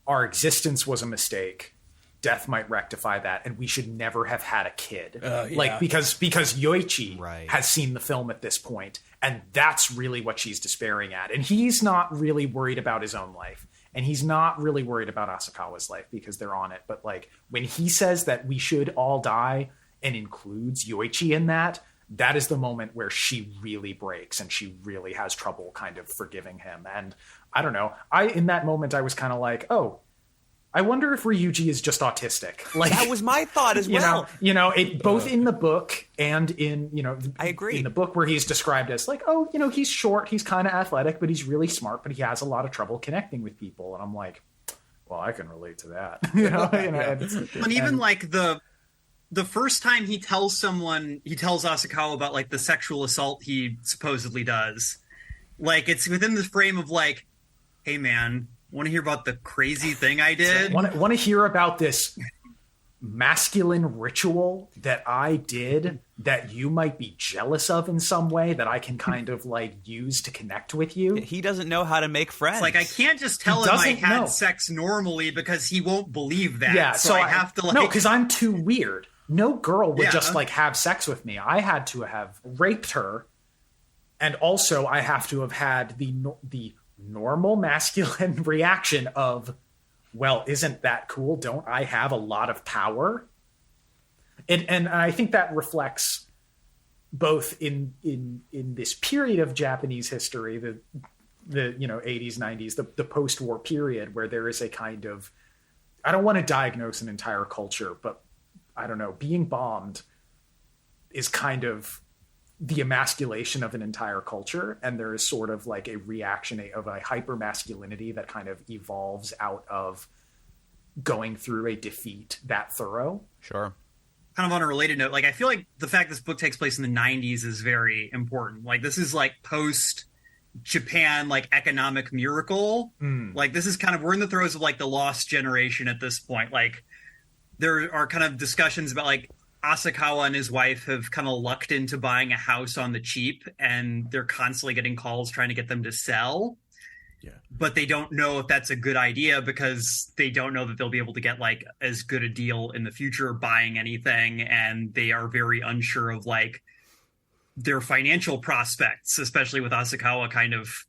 our existence was a mistake, death might rectify that, and we should never have had a kid. Like, because Yoichi has seen the film at this point, and that's really what she's despairing at. And he's not really worried about his own life, and he's not really worried about Asakawa's life because they're on it. But like, when he says that we should all die and includes Yoichi in that, that is the moment where she really breaks and she really has trouble kind of forgiving him. And I don't know, in that moment I was kind of like, oh, I wonder if Ryuji is just autistic. Like, that was my thought as well. Both in the book and in, I agree. In the book where he's described as like, oh, he's short, he's kind of athletic, but he's really smart, but he has a lot of trouble connecting with people. And I'm like, well, I can relate to that. And even like the first time he tells Asakawa about like the sexual assault he supposedly does, like, it's within the frame of like, hey man, want to hear about the crazy thing I did? Want to hear about this masculine ritual that I did that you might be jealous of in some way that I can kind of like use to connect with you? He doesn't know how to make friends. It's like, I can't just tell him I had sex normally because he won't believe that. Yeah, so I have to like... No, because I'm too weird. No girl would just like have sex with me. I had to have raped her, and also I have to have had the normal masculine reaction of, well, isn't that cool? Don't I have a lot of power? And I think that reflects both in this period of Japanese history, the 80s, 90s, the post-war period, where there is a kind of, I don't want to diagnose an entire culture, but I don't know, being bombed is kind of the emasculation of an entire culture, and there is sort of like a reaction of a hyper masculinity that kind of evolves out of going through a defeat that thorough. Sure. Kind of on a related note, like, I feel like the fact this book takes place in the 90s is very important. Like, this is like post Japan, like, economic miracle. Like, this is kind of, we're in the throes of like the lost generation at this point. Like, there are kind of discussions about like Asakawa and his wife have kind of lucked into buying a house on the cheap, and they're constantly getting calls trying to get them to sell. Yeah. But they don't know if that's a good idea because they don't know that they'll be able to get like as good a deal in the future buying anything. And they are very unsure of like their financial prospects, especially with Asakawa kind of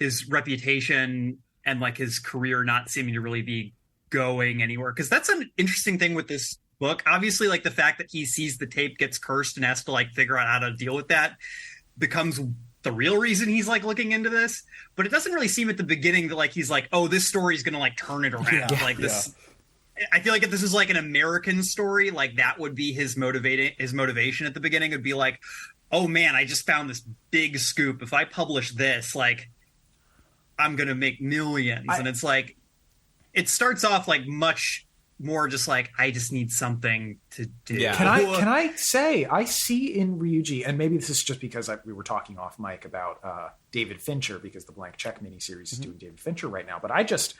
his reputation and like his career not seeming to really be going anywhere. Cause that's an interesting thing with this book. Obviously, like the fact that he sees the tape gets cursed and has to like figure out how to deal with that becomes the real reason he's like looking into this. But it doesn't really seem at the beginning that like he's like, oh, this story is gonna like turn it around. Like this, I feel like if this is like an American story, like that would be his motivation at the beginning would be like, oh man, I just found this big scoop. If I publish this, like I'm gonna make millions. And it's like, it starts off like much more just like, I just need something to do. Yeah. Can I say, I see in Ryuji, and maybe this is just because we were talking off mic about David Fincher, because the Blank Check miniseries is doing David Fincher right now, but I just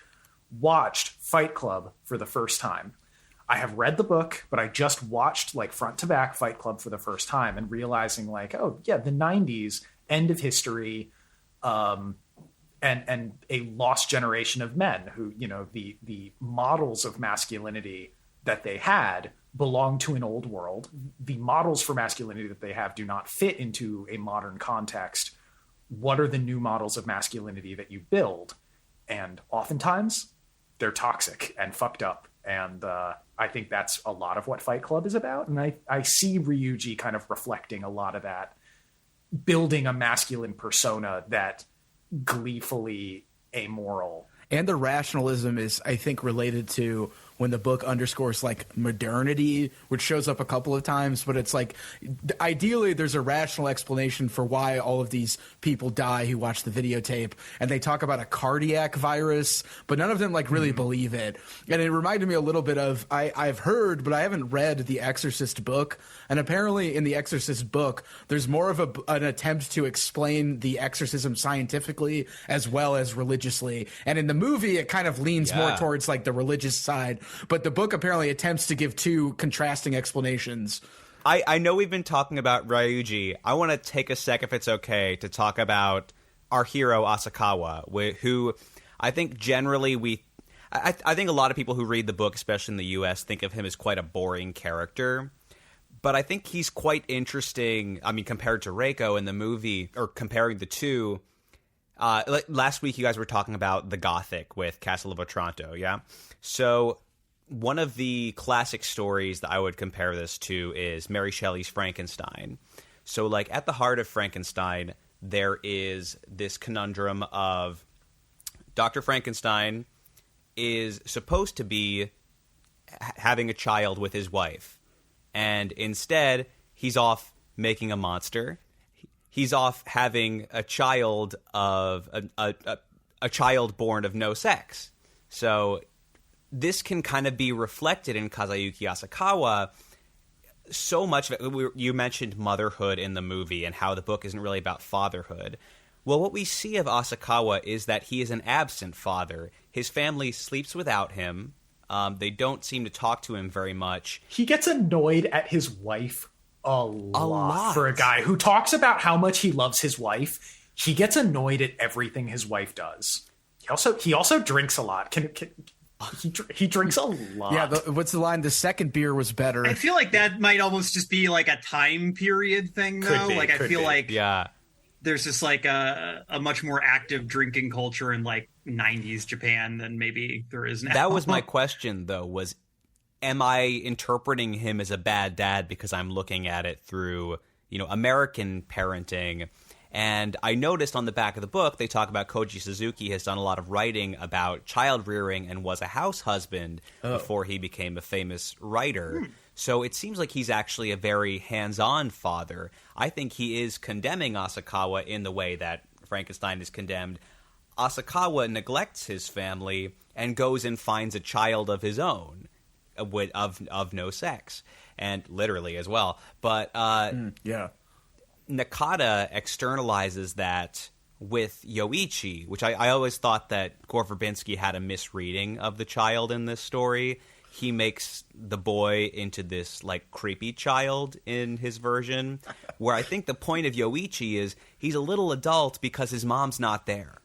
watched Fight Club for the first time. I have read the book, but I just watched like front to back Fight Club for the first time and realizing like, oh yeah, the 90s, end of history, and a lost generation of men who, you know, the models of masculinity that they had belong to an old world. The models for masculinity that they have do not fit into a modern context. What are the new models of masculinity that you build? And oftentimes they're toxic and fucked up. And I think that's a lot of what Fight Club is about. And I see Ryuji kind of reflecting a lot of that building a masculine persona that gleefully amoral. And the rationalism is, I think, related to when the book underscores like modernity, which shows up a couple of times, but it's like ideally there's a rational explanation for why all of these people die who watch the videotape, and they talk about a cardiac virus, but none of them like really believe it. And it reminded me a little bit of I've heard, but I haven't read the Exorcist book, and apparently in the Exorcist book there's more of an attempt to explain the exorcism scientifically as well as religiously, and in the movie it kind of leans more towards like the religious side. But the book apparently attempts to give two contrasting explanations. I know we've been talking about Ryuji. I want to take a sec, if it's okay, to talk about our hero Asakawa, who I think generally I think a lot of people who read the book, especially in the U.S., think of him as quite a boring character. But I think he's quite interesting, I mean, compared to Reiko in the movie, or comparing the two. Like last week, you guys were talking about the Gothic with Castle of Otranto, yeah? So one of the classic stories that I would compare this to is Mary Shelley's Frankenstein. So, like, at the heart of Frankenstein, there is this conundrum of Dr. Frankenstein is supposed to be having a child with his wife. And instead, he's off making a monster. He's off having a child of a child born of no sex. So this can kind of be reflected in Kazuyuki Asakawa. So much of it, you mentioned motherhood in the movie and how the book isn't really about fatherhood. Well, what we see of Asakawa is that he is an absent father. His family sleeps without him. They don't seem to talk to him very much. He gets annoyed at his wife a lot. For a guy who talks about how much he loves his wife. He gets annoyed at everything his wife does. He also drinks a lot. He drinks a lot. Yeah, what's the line? The second beer was better. I feel like that might almost just be like a time period thing, though. Like I feel like there's just like a much more active drinking culture in like 90s Japan than maybe there is now. That was my question, though, was am I interpreting him as a bad dad because I'm looking at it through, American parenting? And I noticed on the back of the book, they talk about Koji Suzuki has done a lot of writing about child rearing and was a house husband before he became a famous writer. So it seems like he's actually a very hands-on father. I think he is condemning Asakawa in the way that Frankenstein is condemned. Asakawa neglects his family and goes and finds a child of his own of no sex, and literally as well. But Nakata externalizes that with Yoichi, which I always thought that Gore Verbinski had a misreading of the child in this story. He makes the boy into this, like, creepy child in his version, where I think the point of Yoichi is he's a little adult because his mom's not there.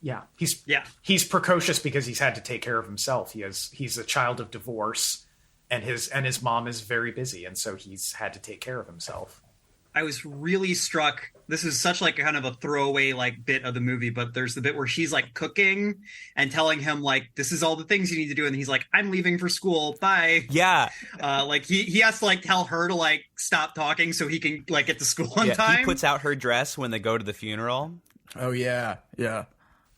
Yeah, he's precocious because he's had to take care of himself. He's a child of divorce, and his mom is very busy, and so he's had to take care of himself. I was really struck. This is such like kind of a throwaway like bit of the movie, but there's the bit where she's like cooking and telling him like, this is all the things you need to do. And he's like, I'm leaving for school. Bye. Yeah. Like he has to like tell her to like stop talking so he can like get to school on time. He puts out her dress when they go to the funeral. Oh yeah. Yeah.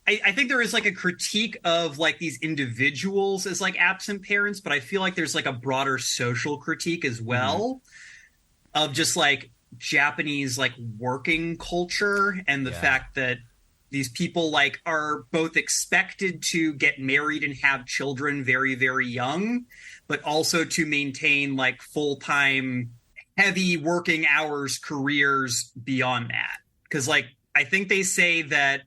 I think there is like a critique of like these individuals as like absent parents, but I feel like there's like a broader social critique as well of just like Japanese like working culture and the fact that these people like are both expected to get married and have children very, very young, but also to maintain like full-time heavy working hours careers beyond that. Because like I think they say that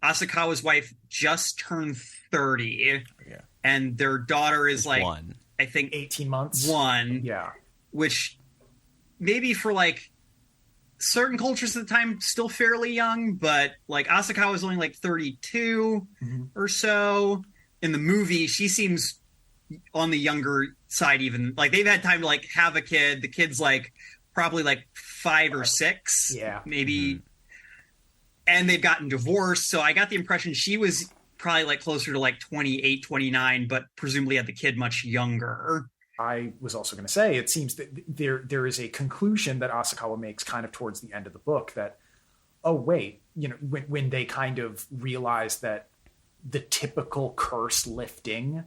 Asakawa's wife just turned 30 and their daughter is like I think 18 months. Which maybe for like certain cultures at the time still fairly young, but like Asakawa was only like 32 or so. In the movie, she seems on the younger side, even like they've had time to like have a kid. The kid's like probably like 5 or 6, maybe. And they've gotten divorced. So I got the impression she was probably like closer to like 28, 29, but presumably had the kid much younger. I was also going to say, it seems that there is a conclusion that Asakawa makes kind of towards the end of the book that, oh, wait, when they kind of realize that the typical curse lifting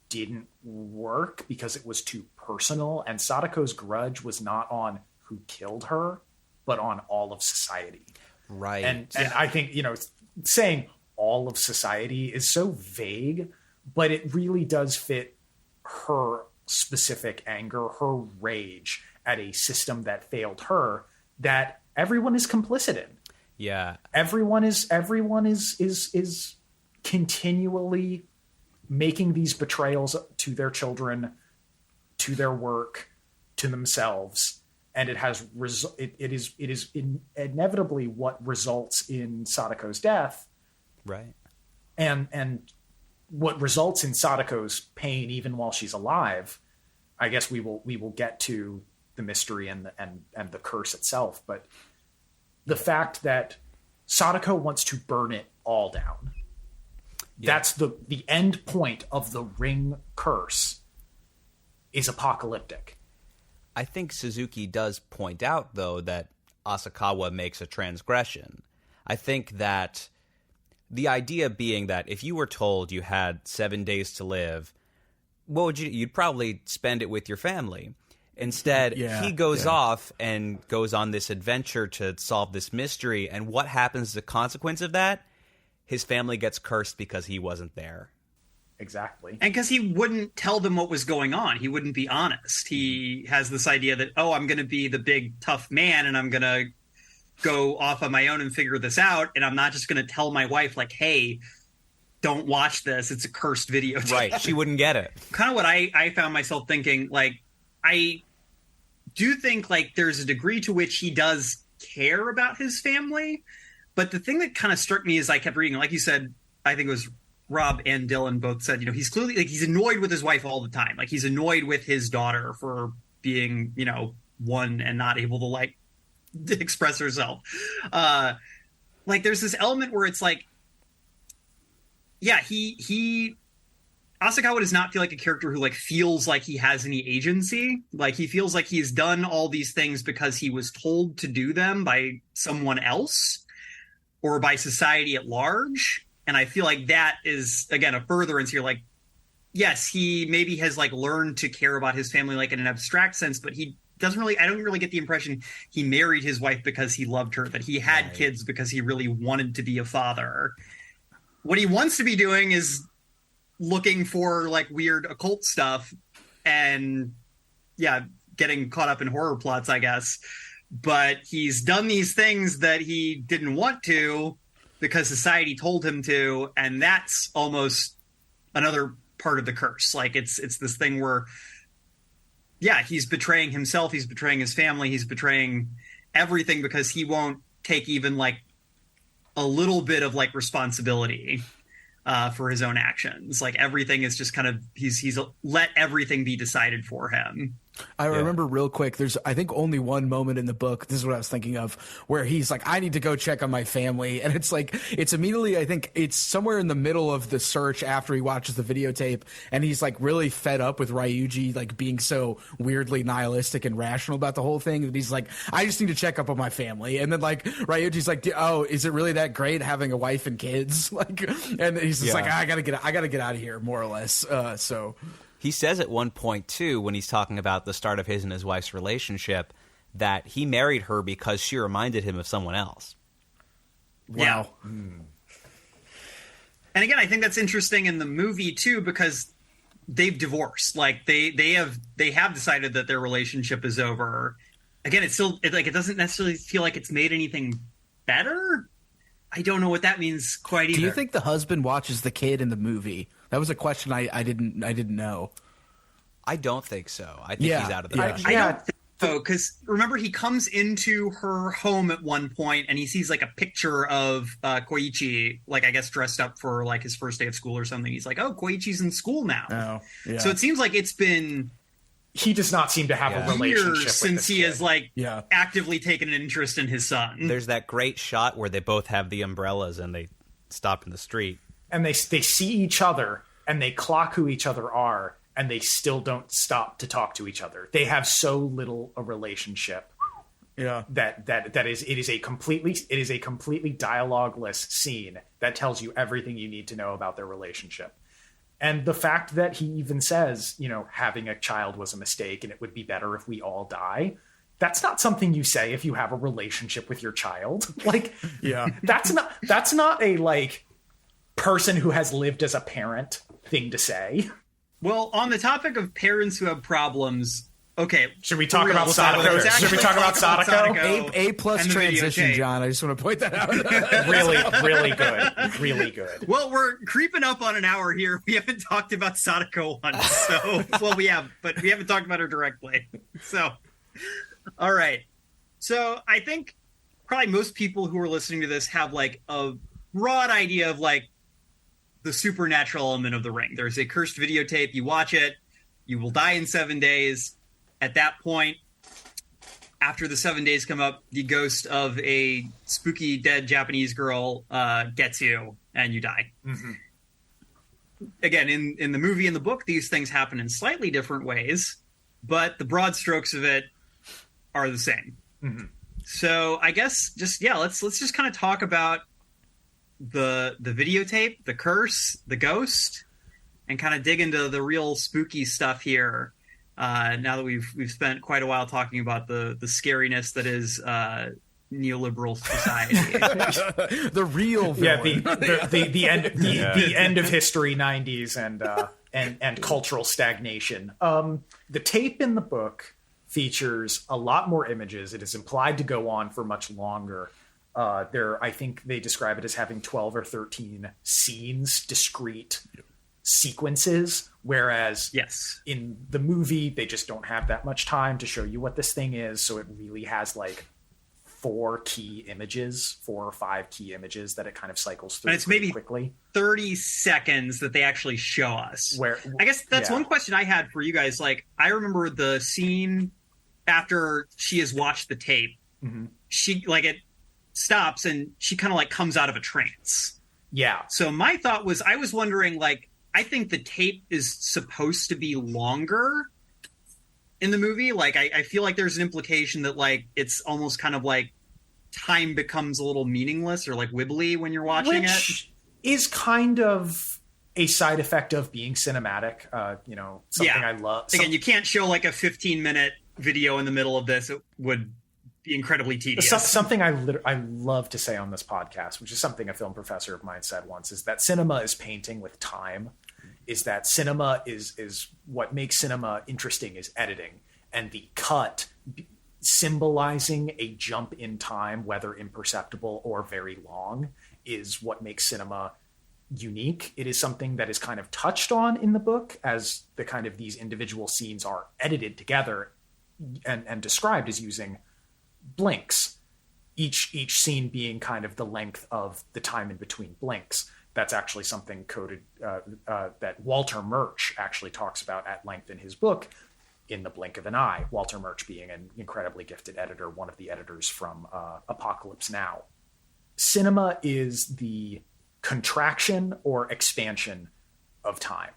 didn't work because it was too personal, and Sadako's grudge was not on who killed her, but on all of society. Right. And I think, saying all of society is so vague, but it really does fit her specific anger, her rage at a system that failed her, that everyone is complicit in. Yeah. Everyone is continually making these betrayals to their children, to their work, to themselves, and it is inevitably what results in Sadako's death, right? And what results in Sadako's pain even while she's alive. I guess we will get to the mystery and the curse itself, but the fact that Sadako wants to burn it all down. Yeah. That's the end point of the ring curse is apocalyptic. I think Suzuki does point out, though, that Asakawa makes a transgression. I think that the idea being that if you were told you had 7 days to live, what would you'd probably spend it with your family. Instead, he goes off and goes on this adventure to solve this mystery, and what happens as a consequence of that? His family gets cursed because he wasn't there. Exactly. And because he wouldn't tell them what was going on. He wouldn't be honest. He has this idea that, I'm going to be the big tough man and I'm going to go off on my own and figure this out. And I'm not just going to tell my wife, like, hey, don't watch this. It's a cursed video. Right. She wouldn't get it. Kind of what I found myself thinking, like, I do think, like, there's a degree to which he does care about his family. But the thing that kind of struck me as I kept reading, like you said, I think it was Robb and Dylan both said, he's clearly, like, he's annoyed with his wife all the time. Like, he's annoyed with his daughter for being, one and not able to, like, express herself. Like, there's this element where it's like, Asakawa does not feel like a character who, like, feels like he has any agency. Like, he feels like he's done all these things because he was told to do them by someone else or by society at large. And I feel like that is, again, a furtherance here. Like, yes, he maybe has, like, learned to care about his family, like, in an abstract sense, but he doesn't really, I don't really get the impression he married his wife because he loved her, that he had kids because he really wanted to be a father. What he wants to be doing is looking for, like, weird occult stuff and, getting caught up in horror plots, I guess. But he's done these things that he didn't want to because society told him to, and that's almost another part of the curse. Like, it's this thing where, he's betraying himself, he's betraying his family, he's betraying everything because he won't take even, like, a little bit of, like, responsibility for his own actions. Like, everything is just kind of, he's let everything be decided for him. I remember real quick, there's, I think, only one moment in the book, this is what I was thinking of, where he's like, I need to go check on my family. And it's like, it's immediately, I think it's somewhere in the middle of the search after he watches the videotape. And he's, like, really fed up with Ryuji, like, being so weirdly nihilistic and rational about the whole thing that he's like, I just need to check up on my family. And then, like, Ryuji's like, oh, is it really that great having a wife and kids? Like, and he's just like, I gotta get out of here, more or less. So he says at one point, too, when he's talking about the start of his and his wife's relationship, that he married her because she reminded him of someone else. Wow. Yeah. And again, I think that's interesting in the movie, too, because they've divorced. Like, they have decided that their relationship is over. Again, it's still, it doesn't necessarily feel like it's made anything better. I don't know what that means quite either. Do you think the husband watches the kid in the movie? That was a question I didn't know. I don't think so. I think he's out of the question. I don't think so, because remember, he comes into her home at one point and he sees, like, a picture of Koichi, like, I guess dressed up for, like, his first day of school or something. He's like, oh, Koichi's in school now. Oh, yeah. So it seems like it's been... He does not seem to have a relationship years since he has, like, Yeah. actively taken an interest in his son. There's that great shot where they both have the umbrellas and they stop in the street. And they see each other and they clock who each other are, and they still don't stop to talk to each other. They have so little a relationship. Yeah. It is a completely dialogueless scene that tells you everything you need to know about their relationship. And the fact that he even says, having a child was a mistake and it would be better if we all die. That's not something you say if you have a relationship with your child. Like, yeah, that's not a like person who has lived as a parent thing to say. Well, on the topic of parents who have problems, okay. Should we talk about Sadako? Should we talk about Sadako? A plus transition, John. I just want to point that out. Really good. Really good. Well, we're creeping up on an hour here. We haven't talked about Sadako once. So, well, we have, but we haven't talked about her directly. So, all right. So I think probably most people who are listening to this have like a broad idea of like the supernatural element of The Ring. There's a cursed videotape. You watch it. You will die in 7 days. At that point, after the 7 days come up, the ghost of a spooky dead Japanese girl gets you and you die. Mm-hmm. Again, in the movie and the book, these things happen in slightly different ways, but the broad strokes of it are the same. Mm-hmm. So I guess let's just kind of talk about the videotape, the curse, the ghost, and kind of dig into the real spooky stuff here. Now that we've spent quite a while talking about the scariness that is neoliberal society. The real villain. the end of history 90s and cultural stagnation. The tape in the book features a lot more images. It is implied to go on for much longer. I think they describe it as having 12 or 13 scenes, discrete sequences, whereas in the movie they just don't have that much time to show you what this thing is, so it really has like 4 or 5 key images that it kind of cycles through, and it's maybe quickly 30 seconds that they actually show us. Where I guess that's one question I had for you guys. Like, I remember the scene after she has watched the tape. Mm-hmm. She like it stops and she kind of like comes out of a trance. Yeah. So my thought was, I was wondering, like, I think the tape is supposed to be longer in the movie. Like, I feel like there's an implication that, like, it's almost kind of like time becomes a little meaningless or like wibbly when you're watching it. Is kind of a side effect of being cinematic. Something I love. Again, you can't show like a 15-minute video in the middle of this. It would be incredibly tedious. Something I love to say on this podcast, which is something a film professor of mine said once, is that cinema is painting with time. Is that cinema is what makes cinema interesting is editing, and the cut symbolizing a jump in time, whether imperceptible or very long, is what makes cinema unique. It is something that is kind of touched on in the book as the kind of these individual scenes are edited together and described as using blinks, each scene being kind of the length of the time in between blinks. That's actually something coded that Walter Murch actually talks about at length in his book, In the Blink of an Eye. Walter Murch being an incredibly gifted editor, one of the editors from Apocalypse Now. Cinema is the contraction or expansion of time,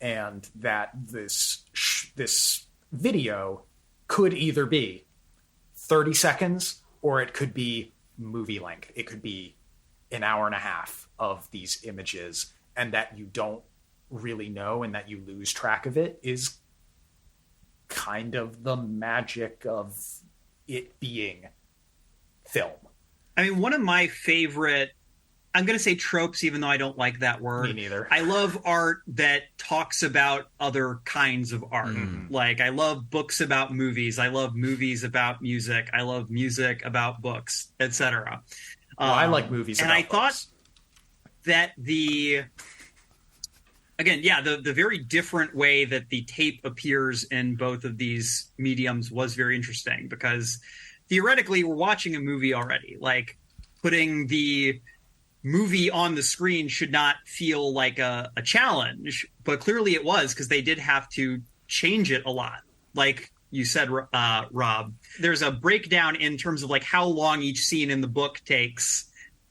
and that this video could either be 30 seconds or it could be movie length. It could be an hour and a half of these images, and that you don't really know and that you lose track of it is kind of the magic of it being film. I mean, one of my favorite, I'm going to say tropes, even though I don't like that word. Me neither. I love art that talks about other kinds of art. Like, I love books about movies. I love movies about music. I love music about books, etc. I like movies and about I books. Thought that the very different way that the tape appears in both of these mediums was very interesting, because theoretically we're watching a movie already. Like, putting the movie on the screen should not feel like a challenge, but clearly it was, because they did have to change it a lot. Like you said, Rob, there's a breakdown in terms of like how long each scene in the book takes,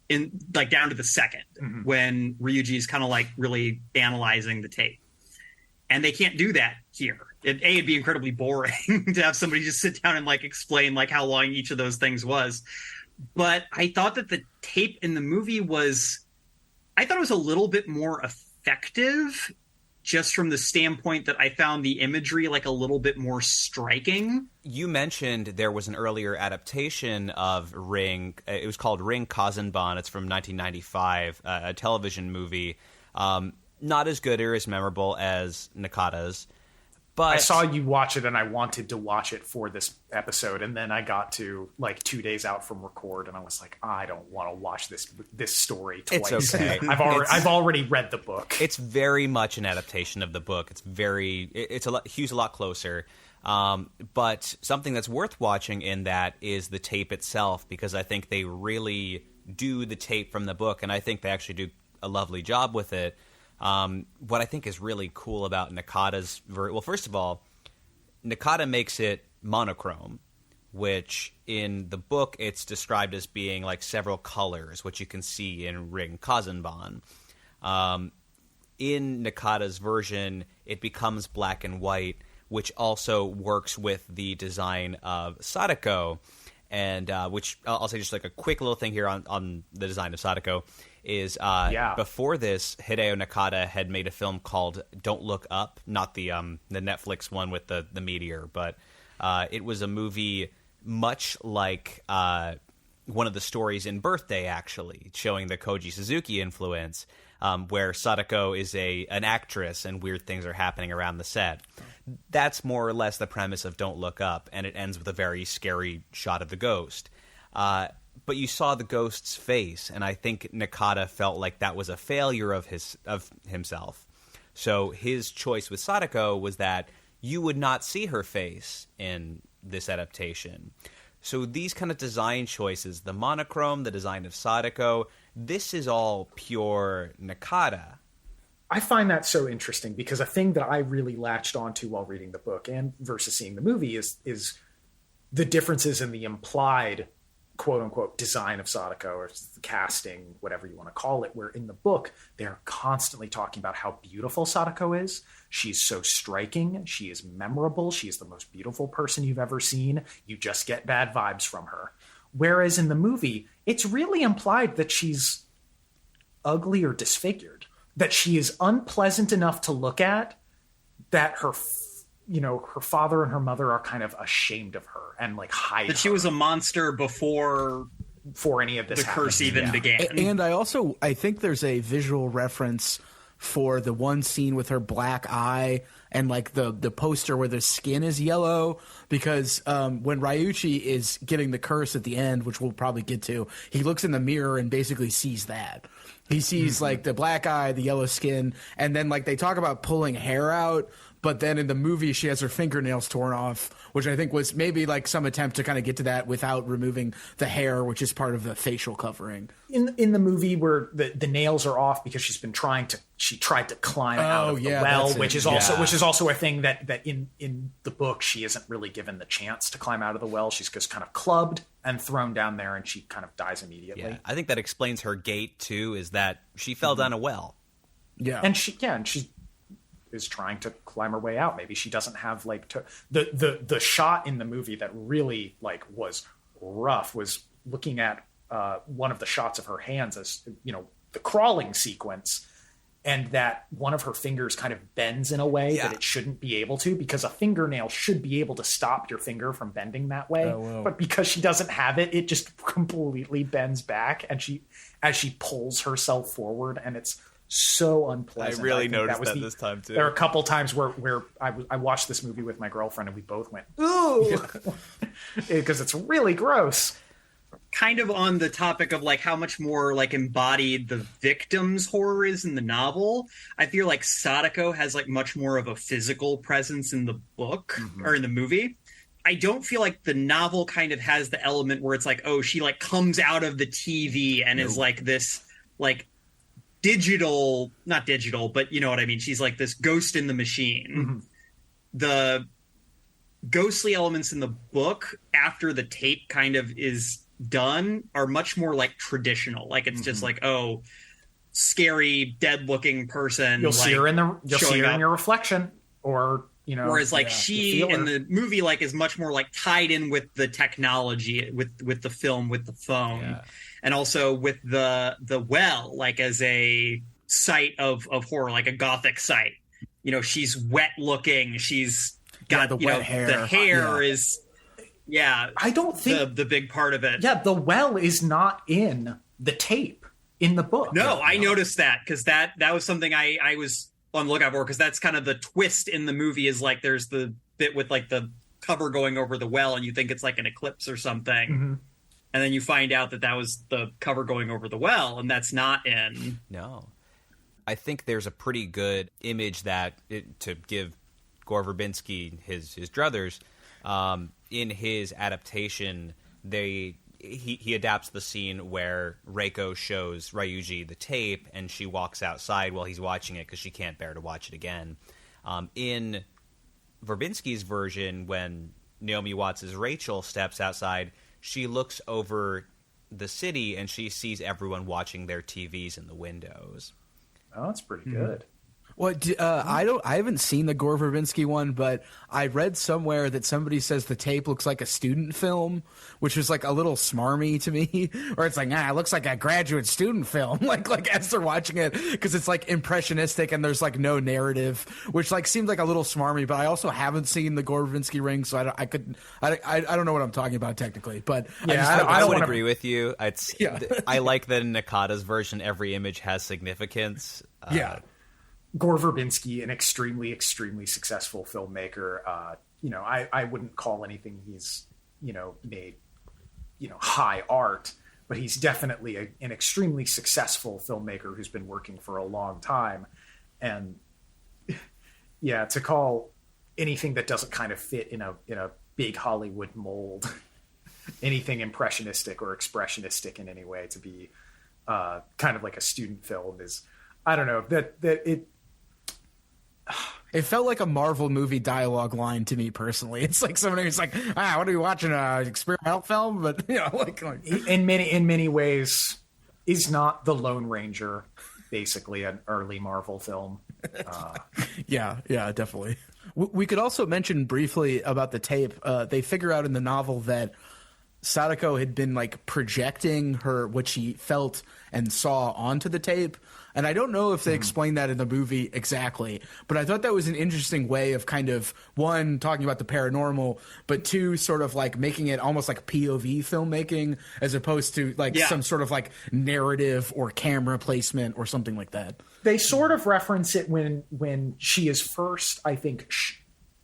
in like down to the second, when Ryuji's kind of like really analyzing the tape. And they can't do that here. It'd be incredibly boring to have somebody just sit down and like explain like how long each of those things was. But I thought that the tape in the movie was a little bit more effective, just from the standpoint that I found the imagery like a little bit more striking. You mentioned there was an earlier adaptation of Ring. It was called Ring Kazenban. It's from 1995, a television movie. Not as good or as memorable as Nakata's. But I saw you watch it, and I wanted to watch it for this episode, and then I got to like 2 days out from record, and I was like, I don't want to watch this story twice. It's okay. I've already read the book. It's very much an adaptation of the book. It's Hugh's a lot closer. But something that's worth watching in that is the tape itself, because I think they really do the tape from the book, and I think they actually do a lovely job with it. What I think is really cool about Nakata's well, first of all, Nakata makes it monochrome, which in the book it's described as being like several colors, which you can see in Ring Kazenban. In Nakata's version, it becomes black and white, which also works with the design of Sadako. And which I'll say just like a quick little thing here on the design of Sadako is before this, Hideo Nakata had made a film called Don't Look Up, not the Netflix one with the meteor, but it was a movie much like one of the stories in Birthday, actually, showing the Koji Suzuki influence, where Sadako is an actress and weird things are happening around the set. That's more or less the premise of Don't Look Up, and it ends with a very scary shot of the ghost. But you saw the ghost's face, and I think Nakata felt like that was a failure of himself. So his choice with Sadako was that you would not see her face in this adaptation. So these kind of design choices, the monochrome, the design of Sadako, this is all pure Nakata. I find that so interesting because a thing that I really latched onto while reading the book and versus seeing the movie is the differences in the implied quote unquote design of Sadako, or casting, whatever you want to call it, where in the book they're constantly talking about how beautiful Sadako is. She's so striking. She is memorable. She is the most beautiful person you've ever seen. You just get bad vibes from her. Whereas in the movie, it's really implied that she's ugly or disfigured, that she is unpleasant enough to look at, that her father and her mother are kind of ashamed of her and like hide that she was a monster before any of this the curse even began. And I think there's a visual reference for the one scene with her black eye and like the poster where the skin is yellow, because when Ryuichi is getting the curse at the end, which we'll probably get to, he looks in the mirror and basically sees that. He sees like the black eye, the yellow skin, and then like they talk about pulling hair out, but then in the movie she has her fingernails torn off, which I think was maybe like some attempt to kind of get to that without removing the hair, which is part of the facial covering. In the movie where the nails are off because she tried to climb out of the well, which is also a thing that in the book she isn't really given the chance to climb out of the well. She's just kind of clubbed and thrown down there, and she kind of dies immediately. Yeah, I think that explains her gait too, is that she fell down a well. Yeah, and she is trying to climb her way out. Maybe she doesn't have like the shot in the movie that really like was rough was looking at one of the shots of her hands as the crawling sequence, and that one of her fingers kind of bends in a way that it shouldn't be able to, because a fingernail should be able to stop your finger from bending that way. But because she doesn't have it, it just completely bends back, and as she pulls herself forward, and it's so unpleasant. I really noticed that this time too. There are a couple times where I watched this movie with my girlfriend and we both went, ooh, because it's really gross. Kind of on the topic of like how much more like embodied the victim's horror is in the novel, I feel like Sadako has like much more of a physical presence in the book or in the movie. I don't feel like the novel kind of has the element where it's like, oh, she like comes out of the TV and is like this like not digital, but you know what I mean? She's like this ghost in the machine. The ghostly elements in the book after the tape kind of is done are much more like traditional. Like it's just like, oh, scary, dead looking person. You'll see her in your reflection. or whereas like she the in the movie like is much more like tied in with the technology, with the film, with the phone, and also with the well, like as a site of horror, like a gothic site. She's wet looking, she's got the wet hair. The hair is I don't think the big part of it. Yeah, the well is not in the tape in the book. No, I noticed that, because that was something I was on the lookout for, because that's kind of the twist in the movie, is like there's the bit with like the cover going over the well and you think it's like an eclipse or something. Mm-hmm. And then you find out that was the cover going over the well, and that's not in. No. I think there's a pretty good image to give Gore Verbinski his druthers, in his adaptation, he adapts the scene where Reiko shows Ryuji the tape and she walks outside while he's watching it because she can't bear to watch it again. In Verbinski's version, when Naomi Watts' Rachel steps outside, she looks over the city and she sees everyone watching their TVs in the windows. Oh, that's pretty good. Well, I haven't seen the Gore Verbinski one, but I read somewhere that somebody says the tape looks like a student film, which was like a little smarmy to me. Or it's like, it looks like a graduate student film, like as they're watching it, because it's like impressionistic and there's like no narrative, which like seemed like a little smarmy. But I also haven't seen the Gore Verbinski ring, so I don't know what I'm talking about technically. But I would agree with you. I like that in Nakata's version, every image has significance. Gore Verbinski, an extremely, extremely successful filmmaker. I wouldn't call anything he's, made, high art, but he's definitely an extremely successful filmmaker who's been working for a long time. And to call anything that doesn't kind of fit in a big Hollywood mold, anything impressionistic or expressionistic in any way, to be kind of like a student film is, I don't know, it felt like a Marvel movie dialogue line to me personally. It's like somebody who's like, what are you watching, an experimental film? But like in many ways, is not The Lone Ranger basically an early Marvel film? Yeah, definitely. We could also mention briefly about the tape. They figure out in the novel that Sadako had been like projecting what she felt and saw onto the tape. And I don't know if they explained that in the movie exactly, but I thought that was an interesting way of kind of, one, talking about the paranormal, but two, sort of like making it almost like POV filmmaking as opposed to like some sort of like narrative or camera placement or something like that. They sort of reference it when she is first, I think,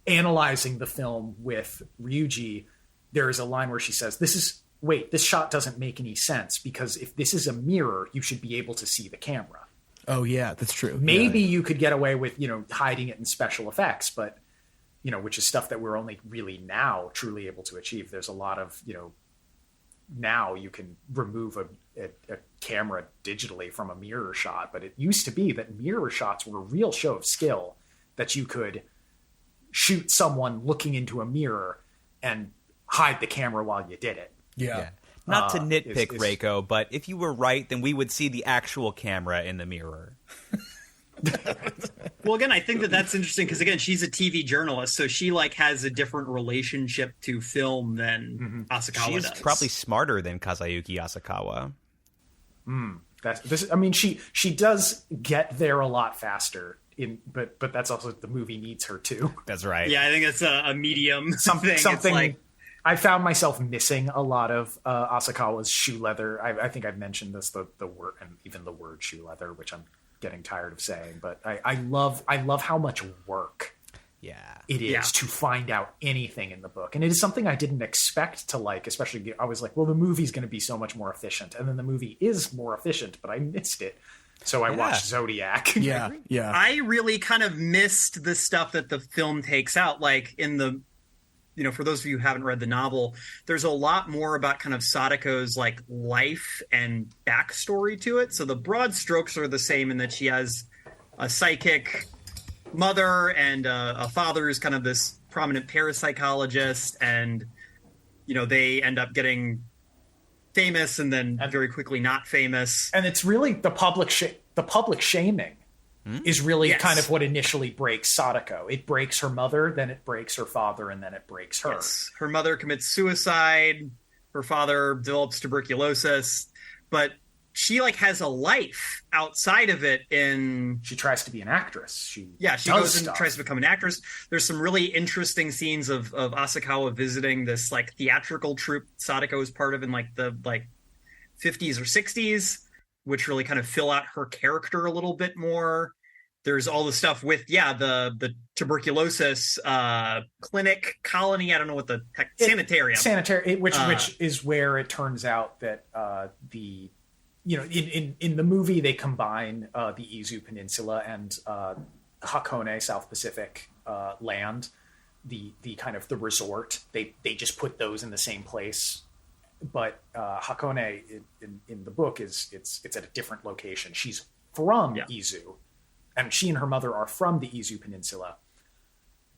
analyzing the film with Ryuji. There is a line where she says, this shot doesn't make any sense, because if this is a mirror, you should be able to see the camera. Oh yeah, that's true. Maybe you could get away with, hiding it in special effects, but, which is stuff that we're only really now truly able to achieve. There's a lot of, now you can remove a camera digitally from a mirror shot, but it used to be that mirror shots were a real show of skill, that you could shoot someone looking into a mirror and hide the camera while you did it. Yeah. Not to nitpick Reiko, but if you were right, then we would see the actual camera in the mirror. Well, again, I think that's interesting because, again, she's a TV journalist, so she like has a different relationship to film than Asakawa does. She's probably smarter than Kazuyuki Asakawa. She does get there a lot faster. But that's also, the movie needs her too. That's right. Yeah, I think it's a medium thing. Something. It's like, I found myself missing a lot of Asakawa's shoe leather. I think I've mentioned this, the word, and even the word shoe leather, which I'm getting tired of saying. But I love how much work it is to find out anything in the book. And it is something I didn't expect to like, especially I was like, well, the movie's going to be so much more efficient. And then the movie is more efficient, but I missed it. So I watched Zodiac. Yeah. I really kind of missed the stuff that the film takes out. Like in the, for those of you who haven't read the novel, there's a lot more about kind of Sadako's like life and backstory to it. So the broad strokes are the same in that she has a psychic mother and a father who's kind of this prominent parapsychologist, and they end up getting famous and then very quickly not famous. And it's really the public shaming is really Yes. kind of what initially breaks Sadako. It breaks her mother, then it breaks her father, and then it breaks her. Yes. Her mother commits suicide. Her father develops tuberculosis, but she like has a life outside of it. She tries to be an actress. She goes and tries to become an actress. There's some really interesting scenes of Asakawa visiting this like theatrical troupe Sadako is part of in like the 50s or 60s, which really kind of fill out her character a little bit more. There's all the stuff with the tuberculosis clinic colony. I don't know what the heck, sanitarium. Which is where it turns out that in the movie they combine the Izu Peninsula and Hakone, South Pacific land, the kind of the resort. They just put those in the same place. But Hakone in the book it's at a different location. She's from Izu. And she and her mother are from the Izu Peninsula,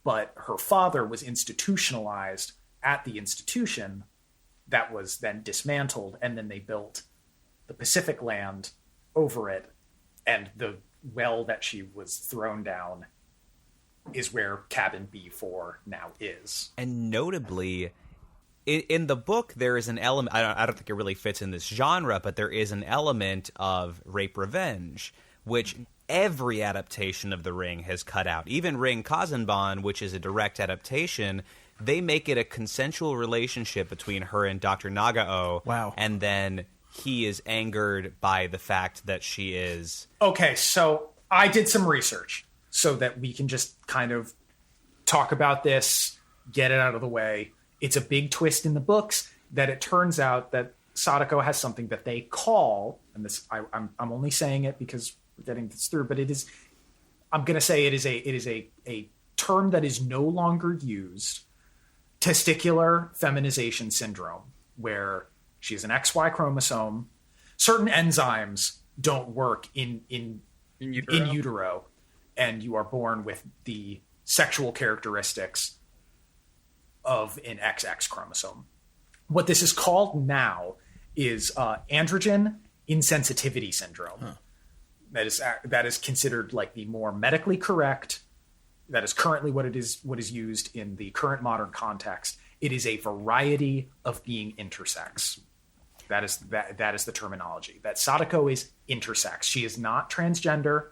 but her father was institutionalized at the institution that was then dismantled, and then they built the Pacific land over it, and the well that she was thrown down is where cabin B4 now is. And notably, in the book, there is an element, I don't think it really fits in this genre, but there is an element of rape revenge, which every adaptation of The Ring has cut out. Even Ring Kazanban, which is a direct adaptation, they make it a consensual relationship between her and Dr. Nagao. Wow. And then he is angered by the fact that she is... Okay, so I did some research so that we can just kind of talk about this, get it out of the way. It's a big twist in the books that it turns out that Sadako has something that they call, and this I'm only saying it because we're getting this through, but I'm going to say it is a term that is no longer used, testicular feminization syndrome, where she has an XY chromosome. Certain enzymes don't work in utero, and you are born with the sexual characteristics of an XX chromosome. What this is called now is androgen insensitivity syndrome. Huh. That is considered like the more medically correct. That is currently what is used in the current modern context. It is a variety of being intersex. That is the terminology. That Sadako is intersex. She is not transgender,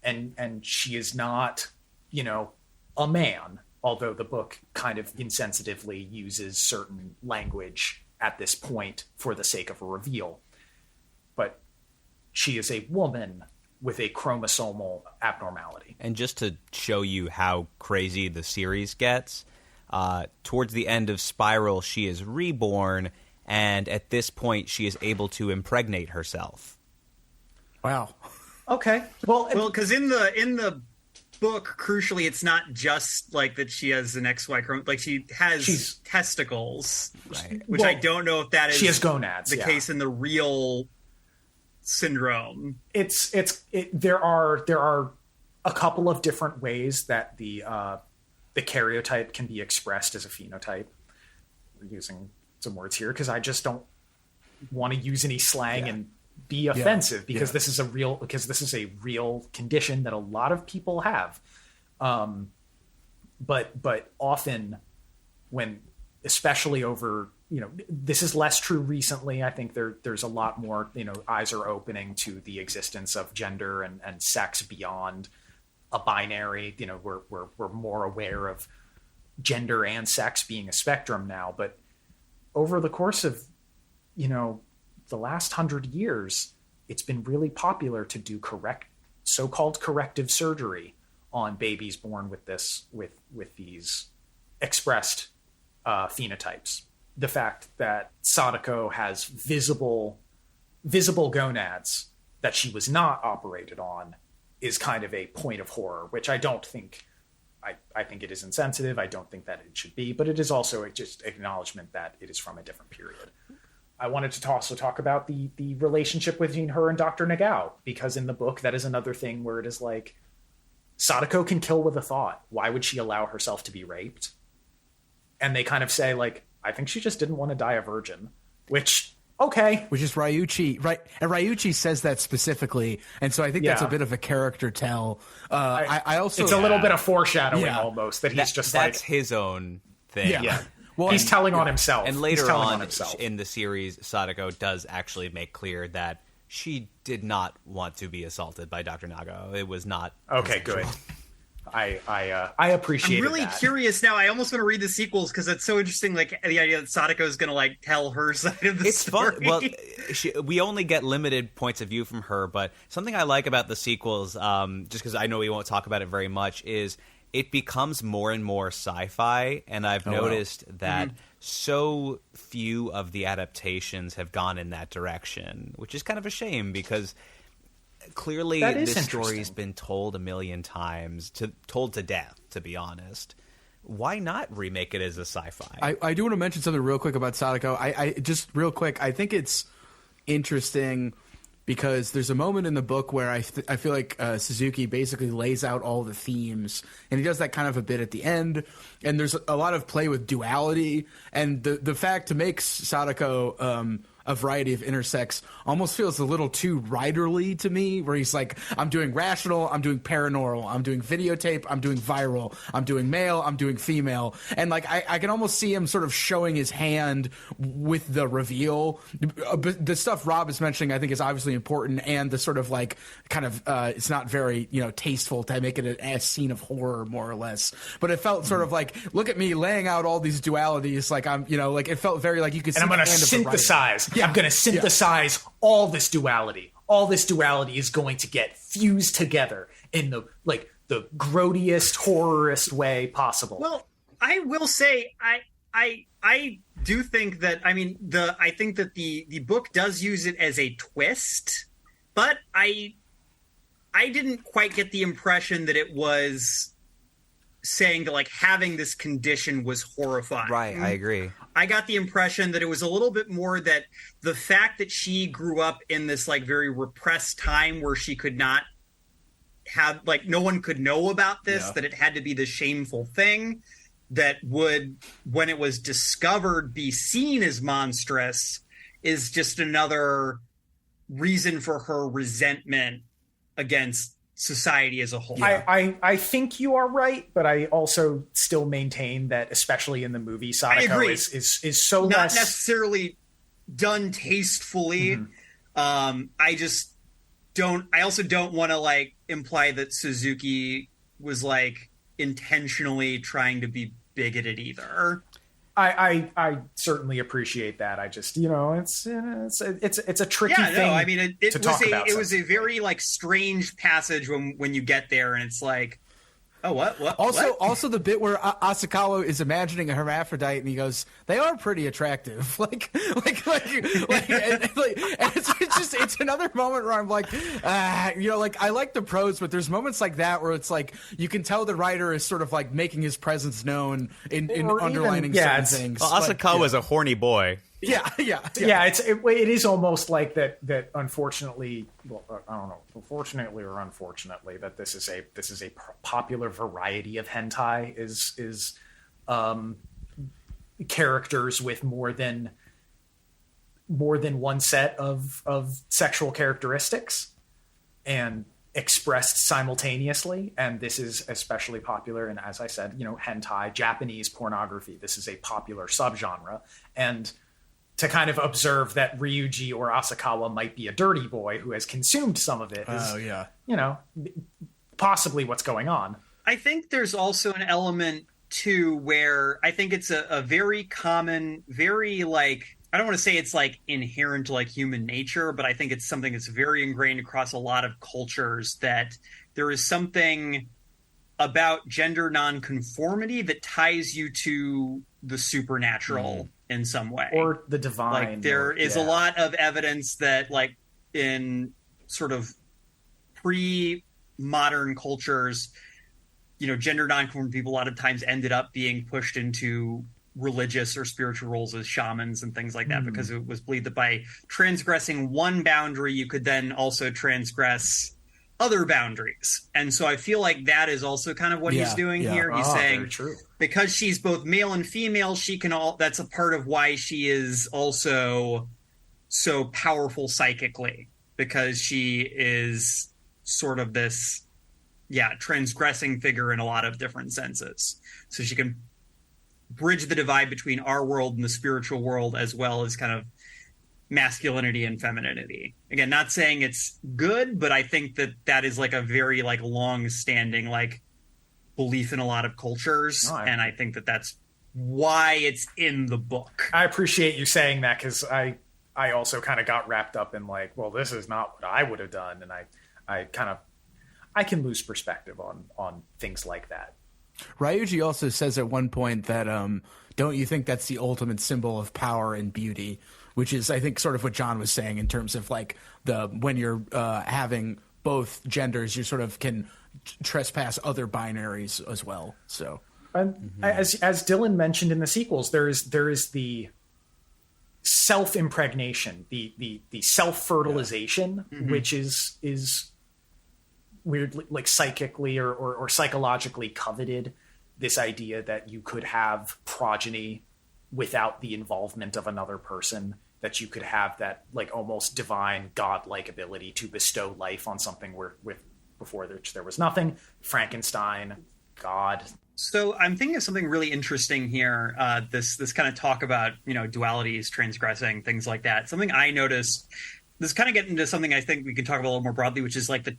and she is not, a man. Although the book kind of insensitively uses certain language at this point for the sake of a reveal. But she is a woman with a chromosomal abnormality. And just to show you how crazy the series gets, towards the end of Spiral, she is reborn, and at this point, she is able to impregnate herself. Wow. Okay. Well, because in the book, crucially, it's not just like that she has an XY chromosome, like she has testicles, right? Which I don't know if that is she has gonads. The case in the real syndrome. There are a couple of different ways that the karyotype can be expressed as a phenotype. We're using some words here because I just don't want to use any slang and be offensive because this is a real condition that a lot of people have. But often when, especially over, this is less true recently. I think there's a lot more, eyes are opening to the existence of gender and sex beyond a binary. We're more aware of gender and sex being a spectrum now. But over the course of, the last 100 years, it's been really popular to do so-called corrective surgery on babies born with these expressed phenotypes. The fact that Sadako has visible gonads that she was not operated on is kind of a point of horror, which I don't think. I think it is insensitive. I don't think that it should be, but it is also just acknowledgement that it is from a different period. I wanted to also talk about the relationship between her and Dr. Nagao, because in the book, that is another thing where it is like, Sadako can kill with a thought. Why would she allow herself to be raped? And they kind of say, like, I think she just didn't want to die a virgin, which Okay. Which is Ryuichi, right? And Ryuichi says that specifically, and so I think that's a bit of a character tell. I also it's a little bit of foreshadowing almost that he's that's his own thing. Yeah. Well, he's telling on himself. And later on in the series, Sadako does actually make clear that she did not want to be assaulted by Dr. Nago. It was not good. I appreciate. I'm really curious now. I almost want to read the sequels because it's so interesting. Like the idea that Sadako is going to like tell her side of the story. Fun. Well, we only get limited points of view from her, but something I like about the sequels, just because I know we won't talk about it very much, is it becomes more and more sci-fi, and I've noticed that so few of the adaptations have gone in that direction, which is kind of a shame because clearly this story's been told a million times, told to death, to be honest. Why not remake it as a sci-fi? I do want to mention something real quick about Sadako. I just real quick, I think it's interesting because there's a moment in the book where I feel like Suzuki basically lays out all the themes, and he does that kind of a bit at the end, and there's a lot of play with duality, and the fact to make Sadako a variety of intersex almost feels a little too writerly to me, where he's like, I'm doing rational, I'm doing paranormal, I'm doing videotape, I'm doing viral, I'm doing male, I'm doing female. And like I can almost see him sort of showing his hand with the reveal. But the stuff Robb is mentioning I think is obviously important, and the sort of like kind of it's not very, tasteful to make it a scene of horror more or less. But it felt sort of like, look at me laying out all these dualities, like I'm like it felt very like you could see. And I'm gonna synthesize. I'm going to synthesize all this duality. All this duality is going to get fused together in the grodiest, horrorist way possible. Well, I will say, I do think that, I think that the book does use it as a twist, but I didn't quite get the impression that it was saying that like having this condition was horrifying. Right, I agree. I got the impression that it was a little bit more that the fact that she grew up in this like very repressed time where she could not have, like, no one could know about this, that it had to be the shameful thing that would, when it was discovered, be seen as monstrous, is just another reason for her resentment against society as a whole. I think you are right, but I also still maintain that, especially in the movie, Sadako is so not less necessarily done tastefully. I just don't. I also don't want to like imply that Suzuki was like intentionally trying to be bigoted either. I certainly appreciate that. I just, it's a tricky thing. Yeah, no, I mean, it was a very like strange passage when you get there, and it's like, oh, what? Also the bit where Asakawa is imagining a hermaphrodite, and he goes, "They are pretty attractive." It's another moment where I'm like, I like the prose, but there's moments like that where it's like you can tell the writer is sort of like making his presence known in underlining certain things. Well, Asakawa is a horny boy. Yeah. It is almost like that. Unfortunately, well, I don't know, fortunately or unfortunately, that this is a popular variety of hentai is characters with more than one set of sexual characteristics and expressed simultaneously. And this is especially popular. And as I said, hentai, Japanese pornography. This is a popular subgenre, and to kind of observe that Ryuji or Asakawa might be a dirty boy who has consumed some of it is, possibly what's going on. I think there's also an element, too, where I think it's a very common, very, like, I don't want to say it's, like, inherent to, like, human nature, but I think it's something that's very ingrained across a lot of cultures, that there is something about gender nonconformity that ties you to the supernatural in some way, or the divine. Like there is a lot of evidence that, like, in sort of pre-modern cultures, gender nonconforming people a lot of times ended up being pushed into religious or spiritual roles as shamans and things like that, because it was believed that by transgressing one boundary, you could then also transgress other boundaries. And so I feel like that is also kind of what he's doing here. He's saying, because she's both male and female, she can that's a part of why she is also so powerful psychically, because she is sort of this, transgressing figure in a lot of different senses. So she can bridge the divide between our world and the spiritual world, as well as kind of masculinity and femininity. Again, not saying it's good, but I think that is like a very like long-standing like belief in a lot of cultures, and I think that's why it's in the book. I appreciate you saying that, because I also kind of got wrapped up in like, well, this is not what I would have done, and I can lose perspective on things like that. Ryuji also says at one point that don't you think that's the ultimate symbol of power and beauty, which is I think sort of what John was saying in terms of like when you're having both genders, you sort of can trespass other binaries as well. So as Dylan mentioned in the sequels, there is the self-impregnation, the self-fertilization, which is weirdly like psychically or psychologically coveted. This idea that you could have progeny without the involvement of another person, that you could have that like almost divine godlike ability to bestow life on something before which there was nothing. Frankenstein, God. So I'm thinking of something really interesting here. This kind of talk about, dualities, transgressing, things like that. Something I noticed, this kind of getting into something I think we can talk about a little more broadly, which is like the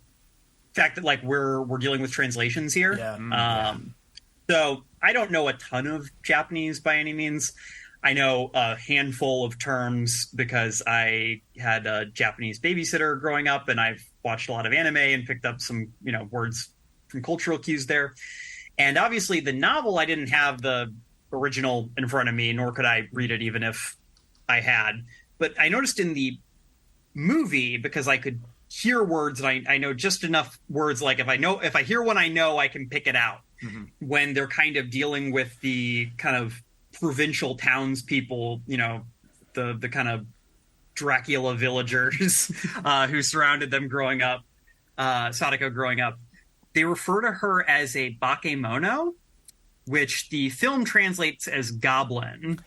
fact that like we're dealing with translations here. So I don't know a ton of Japanese by any means. I know a handful of terms because I had a Japanese babysitter growing up, and I've watched a lot of anime and picked up some, words from cultural cues there. And obviously the novel, I didn't have the original in front of me, nor could I read it even if I had. But I noticed in the movie, because I could hear words and I know just enough words, like if I hear one I know, I can pick it out. When they're kind of dealing with the kind of provincial townspeople, the kind of Dracula villagers who surrounded them growing up, Sadako growing up, they refer to her as a bakemono, which the film translates as goblin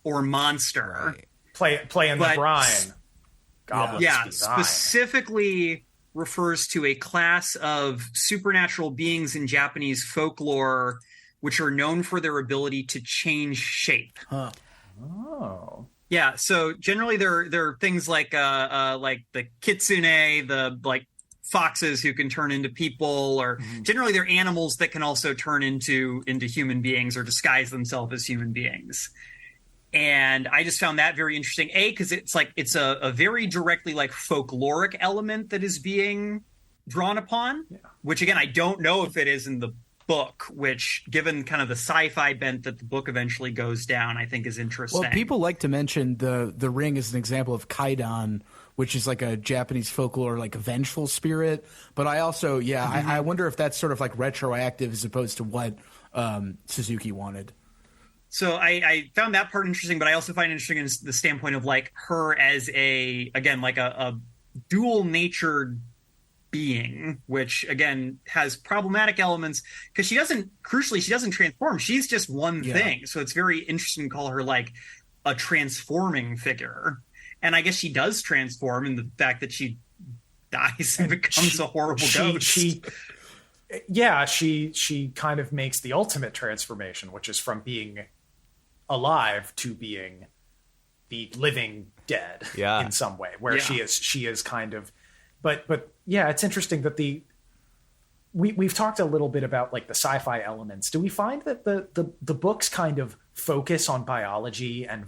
or monster. Right. Playing the brine. Goblins specifically refers to a class of supernatural beings in Japanese folklore which are known for their ability to change shape. Oh. Yeah, so generally they're things like the kitsune, the like foxes who can turn into people, or generally they're animals that can also turn into human beings or disguise themselves as human beings. And I just found that very interesting. Because it's a very directly like folkloric element that is being drawn upon, which again I don't know if it is in the book, which given kind of the sci-fi bent that the book eventually goes down, I think is interesting. Well, people like to mention the ring as an example of kaidan, which is like a Japanese folklore, like a vengeful spirit. But I also, I wonder if that's sort of like retroactive as opposed to what Suzuki wanted. So I found that part interesting, but I also find it interesting in the standpoint of like her as a dual natured being, which again has problematic elements because she doesn't transform. She's just one thing. So it's very interesting to call her like a transforming figure. And I guess she does transform in the fact that she dies and becomes a horrible ghost. She kind of makes the ultimate transformation, which is from being alive to being the living dead in some way, where she is kind of, but it's interesting that we've talked a little bit about like the sci-fi elements. Do we find that the books kind of focus on biology and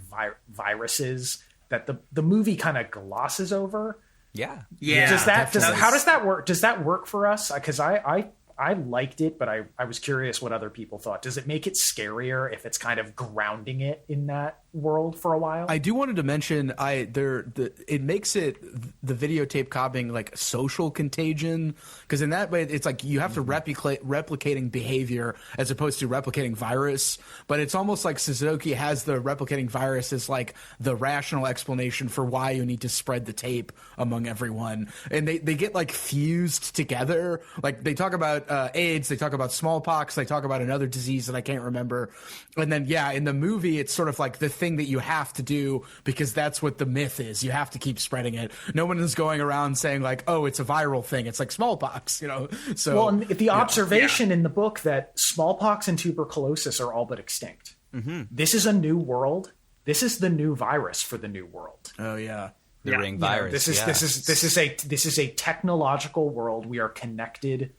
viruses that the movie kind of glosses over? Yeah. How does that work? Does that work for us? Because I liked it, but I was curious what other people thought. Does it make it scarier if it's kind of grounding it in that world for a while? I do wanted to mention it makes it the videotape copying like social contagion, because in that way it's like you have to replicating behavior as opposed to replicating virus. But it's almost like Suzuki has the replicating virus as like the rational explanation for why you need to spread the tape among everyone, and they get like fused together. Like they talk about AIDS, they talk about smallpox, they talk about another disease that I can't remember, and then in the movie it's sort of like the thing that you have to do because that's what the myth is. You have to keep spreading it. No one is going around saying like, oh, it's a viral thing. It's like smallpox, you know? So, well, and the observation in the book that smallpox and tuberculosis are all but extinct. Mm-hmm. This is a new world. This is the new virus for the new world. Oh yeah. The ring virus. You know, this is a technological world. We are connected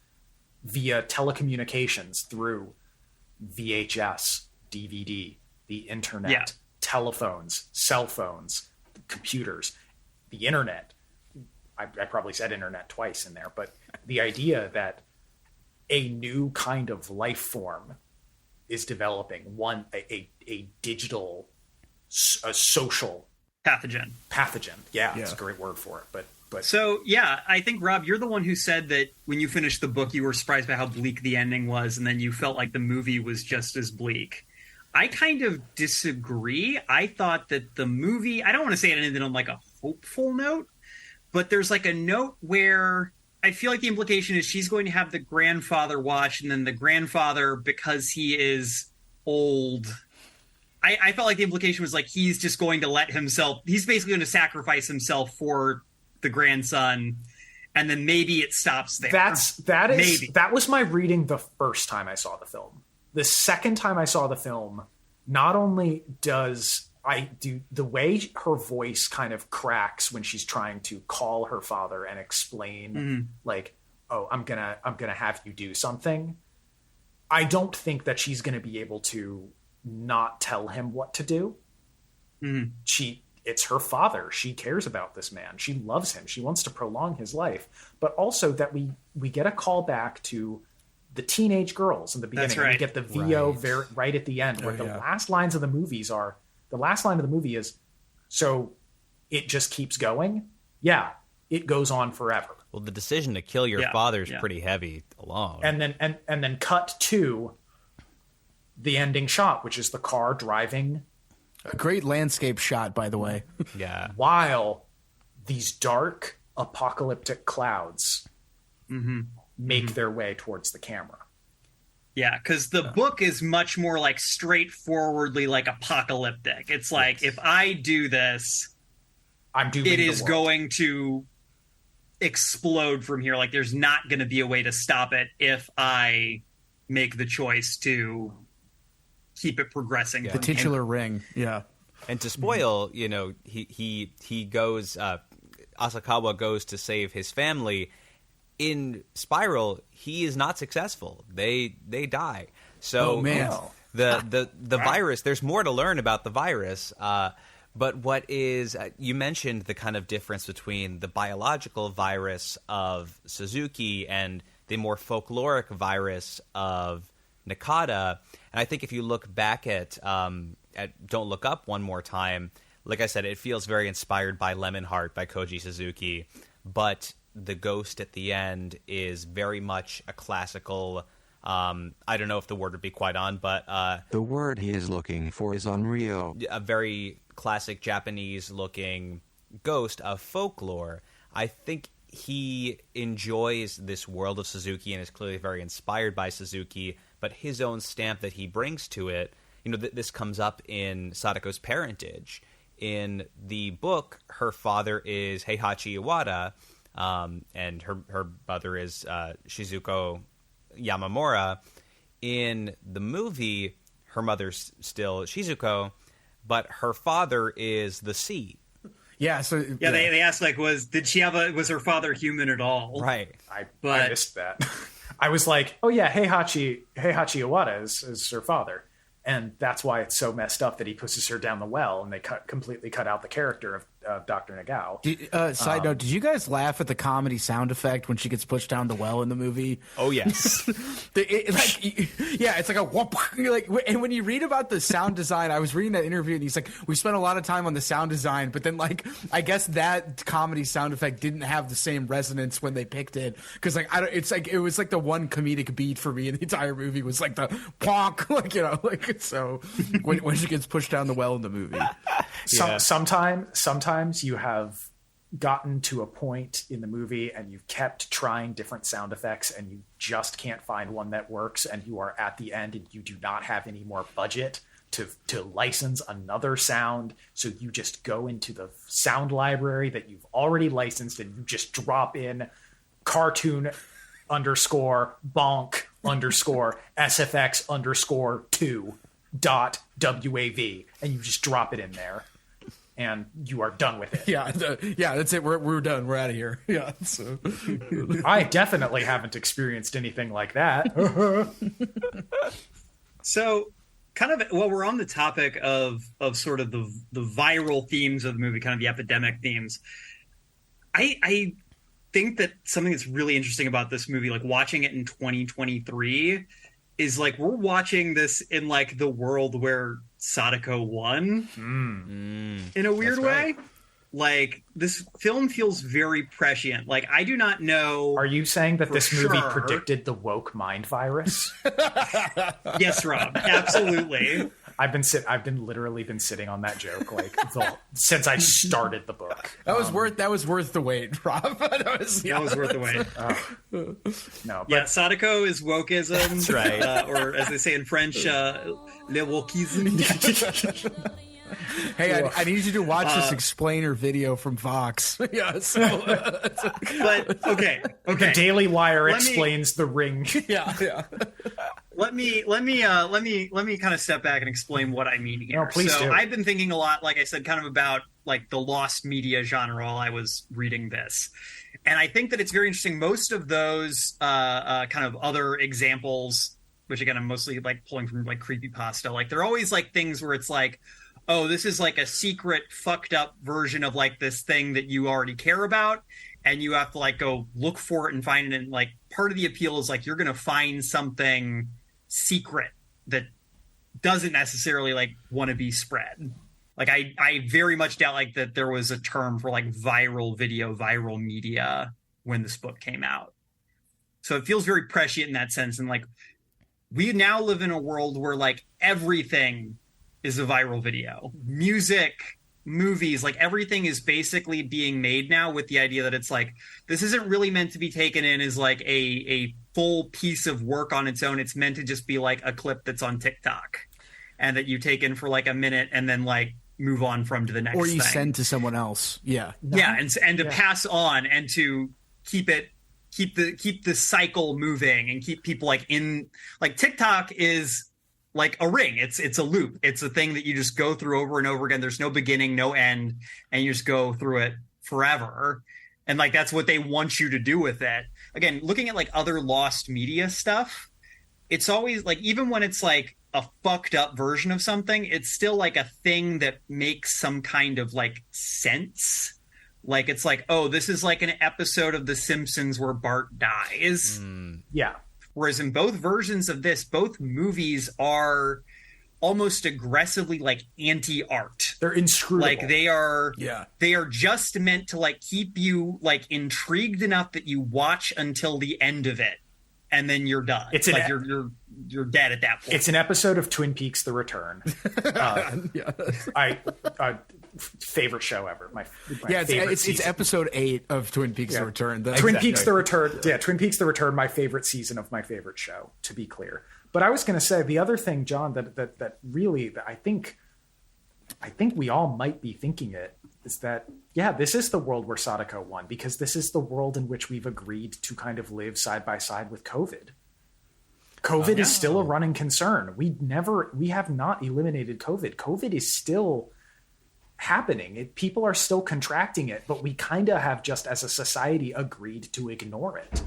via telecommunications through VHS, DVD, the internet, telephones, cell phones, computers, the internet. I probably said internet twice in there, but the idea that a new kind of life form is developing, a digital, a social pathogen. Yeah, that's a great word for it. But so yeah, I think Rob, you're the one who said that when you finished the book, you were surprised by how bleak the ending was, and then you felt like the movie was just as bleak. I kind of disagree. I thought that the movie, I don't want to say it ended on like a hopeful note, but there's like a note where I feel like the implication is she's going to have the grandfather watch, and then the grandfather, because he is old, I felt like the implication was like he's just going to let himself, he's basically going to sacrifice himself for the grandson, and then maybe it stops there. That was my reading the first time I saw the film. The second time I saw the film, not only does the way her voice kind of cracks when she's trying to call her father and explain like, oh, I'm gonna have you do something. I don't think that she's gonna be able to not tell him what to do. It's her father. She cares about this man. She loves him. She wants to prolong his life. But also that we get a call back to the teenage girls in the beginning. Right. We get the VO right at the end, where the last lines of the movies are, the last line of the movie is, so it just keeps going? Yeah, it goes on forever. Well, the decision to kill your father is pretty heavy alone. And then cut to the ending shot, which is the car driving. A great landscape shot, by the way. Yeah. While these dark apocalyptic clouds make their way towards the camera. Yeah, because the book is much more like straightforwardly like apocalyptic. It's like, if I do this, it is going to explode from here. Like, there's not going to be a way to stop it if I make the choice to keep it progressing. The titular ring. Yeah. And to spoil, you know, he goes, Asakawa goes to save his family. In Spiral, he is not successful. They die. So the virus, there's more to learn about the virus. But what is, you mentioned the kind of difference between the biological virus of Suzuki and the more folkloric virus of Nakata. And I think if you look back at Don't Look Up one more time, like I said, it feels very inspired by Lemonheart by Koji Suzuki, but the ghost at the end is very much a classical, I don't know if the word would be quite on, but the word he is looking for is unreal. A very classic Japanese-looking ghost of folklore. I think he enjoys this world of Suzuki and is clearly very inspired by Suzuki, but his own stamp that he brings to it, you know, this comes up in Sadako's parentage. In the book, her father is Heihachi Iwata, and her mother is Shizuko Yamamura. In the movie, her mother's still Shizuko, but her father is the sea. Yeah, so they asked like, was her father human at all? Right. I missed that. I was like, oh yeah, Heihachi Iwata is her father. And that's why it's so messed up that he pushes her down the well, and they completely cut out the character of Dr. Nagao. Side note, did you guys laugh at the comedy sound effect when she gets pushed down the well in the movie? Oh, yes. It's like a whoop. Like, and when you read about the sound design, I was reading that interview, and he's like, we spent a lot of time on the sound design, but then, like, I guess that comedy sound effect didn't have the same resonance when they picked it. Because, like, it was like the one comedic beat for me in the entire movie was like the bonk, like, you know, like, so when she gets pushed down the well in the movie. Sometimes you have gotten to a point in the movie and you've kept trying different sound effects and you just can't find one that works, and you are at the end and you do not have any more budget to license another sound. So you just go into the sound library that you've already licensed and you just drop in cartoon underscore bonk underscore SFX underscore 2 dot WAV, and you just drop it in there and you are done with it. Yeah, that's it. We're done. We're out of here. Yeah. So I definitely haven't experienced anything like that. So, kind of, well, we're on the topic of sort of the viral themes of the movie, kind of the epidemic themes. I think that something that's really interesting about this movie, like watching it in 2023, is like we're watching this in like the world where Sadako won in a weird way. Like, this film feels very prescient. Like, I do not know. Are you saying that this movie sure. predicted the woke mind virus? Yes, Rob, absolutely. I've literally been sitting on that joke since I started the book. that was worth the wait, Rob. That was worth the wait. No, but Yeah, Sadako is wokeism. That's right. Or as they say in French, le wokeism. Hey, I need you to watch this explainer video from Vox. Yeah. So, But okay. the Daily Wire Let me- explains the ring. yeah. Let me kind of step back and explain what I mean here. No, please do. I've been thinking a lot, like I said, kind of about like the lost media genre while I was reading this. And I think that it's very interesting. Most of those kind of other examples, which again, I'm mostly like pulling from like creepypasta, like they're always like things where it's like, oh, this is like a secret fucked up version of like this thing that you already care about. And you have to like go look for it and find it. And like part of the appeal is like you're going to find something secret that doesn't necessarily like want to be spread. Like I very much doubt like that there was a term for like viral video, viral media when this book came out. So it feels very prescient in that sense. And like we now live in a world where like everything is a viral video. Music, movies, like everything is basically being made now with the idea that it's like this isn't really meant to be taken in as like a full piece of work on its own. It's meant to just be like a clip that's on TikTok and that you take in for like a minute and then like move on from to the next Or you thing. send to someone else. Yeah. Yeah, and to pass on and to keep the cycle moving and keep people like in like TikTok is like a ring. It's a loop. It's a thing that you just go through over and over again. There's no beginning, no end, and you just go through it forever. And like that's what they want you to do with it. Again, looking at like other lost media stuff, it's always like even when it's like a fucked up version of something, it's still like a thing that makes some kind of like sense. Like it's like, oh, this is like an episode of The Simpsons where Bart dies. Yeah. Whereas in both versions of this, both movies are almost aggressively like anti-art. They're inscrutable. Like they are just meant to like keep you like intrigued enough that you watch until the end of it, and then you're done. It's like you're dead at that point. It's an episode of Twin Peaks: The Return. Favorite show ever. My favorite it's episode 8 of Twin Peaks: The Return. Twin Peaks: The Return. Yeah, Twin Peaks: The Return. My favorite season of my favorite show. To be clear, but I was going to say the other thing, John, that really I think we all might be thinking it is that this is the world where Sadako won, because this is the world in which we've agreed to kind of live side by side with COVID. COVID is still a running concern. We have not eliminated COVID. COVID is still happening. People are still contracting it, but we kind of have just as a society agreed to ignore it.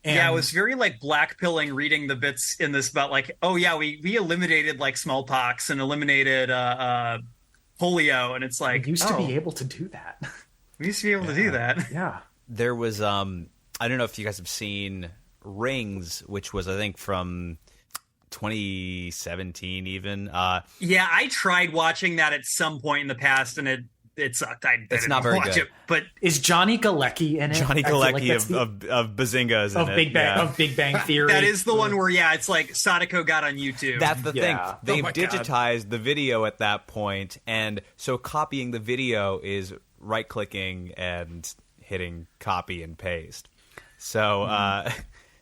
And it was very like blackpilling reading the bits in this about like, oh yeah, we eliminated like smallpox and eliminated polio, and it's like we used to be able to do that. We used to be able to do that. Yeah. There was I don't know if you guys have seen Rings, which was I think from 2017 even. Yeah, I tried watching that at some point in the past, and it sucked. It's not very good. It, but is Johnny Galecki in it? Johnny Galecki of Bazinga is in it. Of Big Bang Theory. That is the one where it's like Sadako got on YouTube. That's the thing. They've God. digitized the video at that point, and so copying the video is right-clicking and hitting copy and paste. So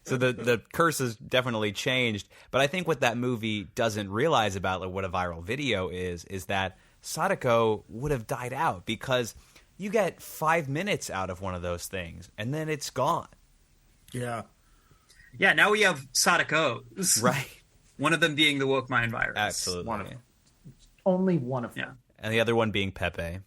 So the curse has definitely changed. But I think what that movie doesn't realize about like, what a viral video is that Sadako would have died out because you get 5 minutes out of one of those things and then it's gone. Yeah. Yeah, now we have Sadakos. Right. One of them being the woke mind virus. Absolutely. Only one of them. Yeah. And the other one being Pepe.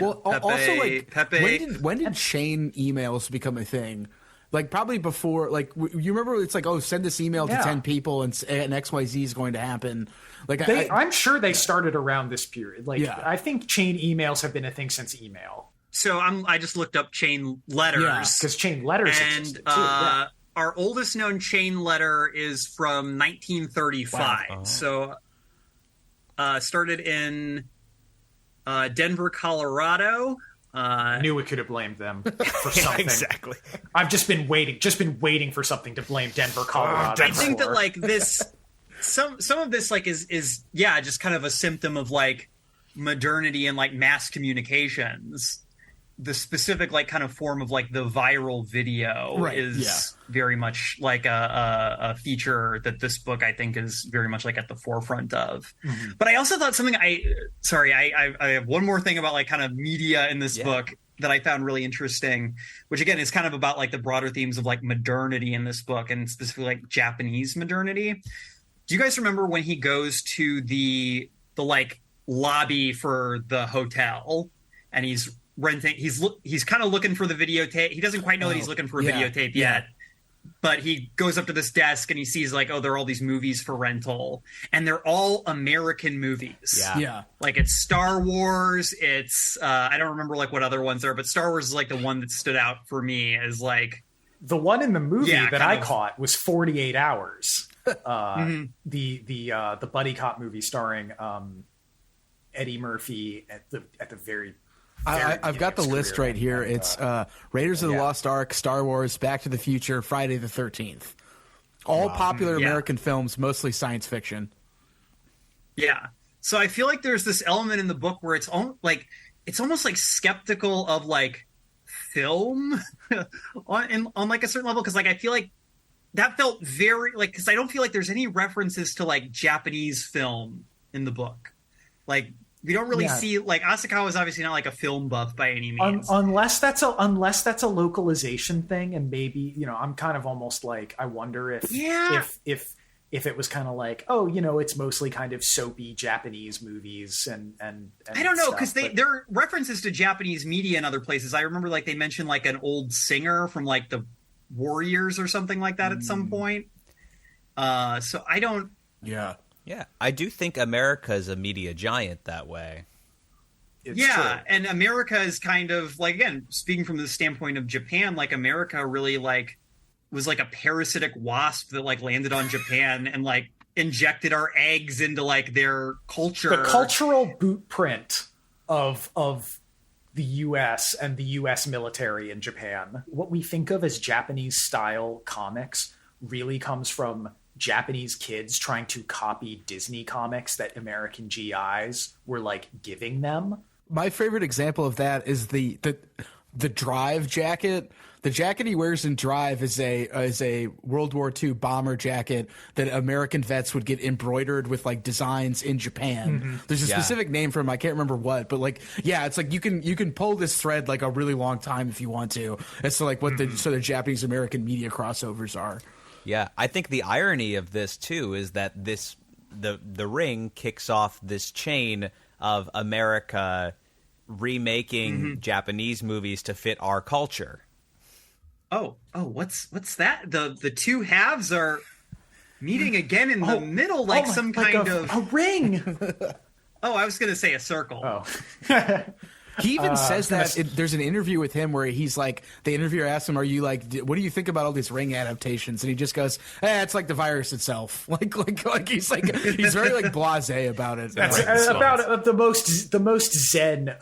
Well, also, like, Pepe. when did chain emails become a thing? Like, probably before, like, you remember it's like, oh, send this email to 10 people and XYZ is going to happen. Like, I'm sure they started around this period. Like, Yeah. I think chain emails have been a thing since email. So I just looked up chain letters. Yeah, Because chain letters And existed, too. Yeah. our oldest known chain letter is from 1935. Wow. So started in Denver, Colorado. Knew it could have blamed them for something. Exactly. I've just been waiting for something to blame Denver, Colorado. I think that for. like this, some of this like is just kind of a symptom of like modernity and like mass communications. The specific like kind of form of like the viral video is very much like a feature that this book I think is very much like at the forefront of. Mm-hmm. But I also thought something I have one more thing about like kind of media in this book that I found really interesting, which again is kind of about like the broader themes of like modernity in this book and specifically like Japanese modernity. Do you guys remember when he goes to the like lobby for the hotel and he's renting, he's kind of looking for the videotape. He doesn't quite know that he's looking for a videotape yet, but he goes up to this desk and he sees like, oh, there are all these movies for rental and they're all American movies. Yeah. Like it's Star Wars. It's I don't remember like what other ones there, but Star Wars is like the one that stood out for me as like the one in the movie that I of caught was 48 Hours. The buddy cop movie starring Eddie Murphy at the very I've got the list right here. It's Raiders of the Lost Ark, Star Wars, Back to the Future, Friday the 13th. All popular American films, mostly science fiction. Yeah. So I feel like there's this element in the book where it's almost like skeptical of like film on like a certain level, because like I feel like that felt very like, because I don't feel like there's any references to like Japanese film in the book. Like we don't really see like Asakawa is obviously not like a film buff by any means. Unless that's a localization thing, and maybe I'm kind of almost like I wonder if it was kind of like, oh, it's mostly kind of soapy Japanese movies and I don't know, because but there are references to Japanese media in other places. I remember like they mentioned like an old singer from like the Warriors or something like that at some point. So I don't. Yeah. Yeah, I do think America is a media giant that way. It's true. And America is kind of like, again, speaking from the standpoint of Japan, like America really like was like a parasitic wasp that like landed on Japan and like injected our eggs into like their culture. The cultural bootprint of the U.S. and the U.S. military in Japan. What we think of as Japanese style comics really comes from Japanese kids trying to copy Disney comics that American GIs were like giving them. My favorite example of that is the Drive jacket. The jacket he wears in Drive is a World War II bomber jacket that American vets would get embroidered with like designs in Japan. Mm-hmm. There's a specific name for him. I can't remember what, but like, it's like you can pull this thread like a really long time if you want to. As to like what the Japanese American media crossovers are. Yeah, I think the irony of this too is that the Ring kicks off this chain of America remaking Japanese movies to fit our culture. Oh, what's that? The two halves are meeting again in the middle, like some kind of a ring. Oh, I was going to say a circle. Oh. He even says that there's an interview with him where he's like, the interviewer asks him, "Are you like, what do you think about all these Ring adaptations?" And he just goes, "It's like the virus itself." Like he's like he's very like blasé about it. That's about the most zen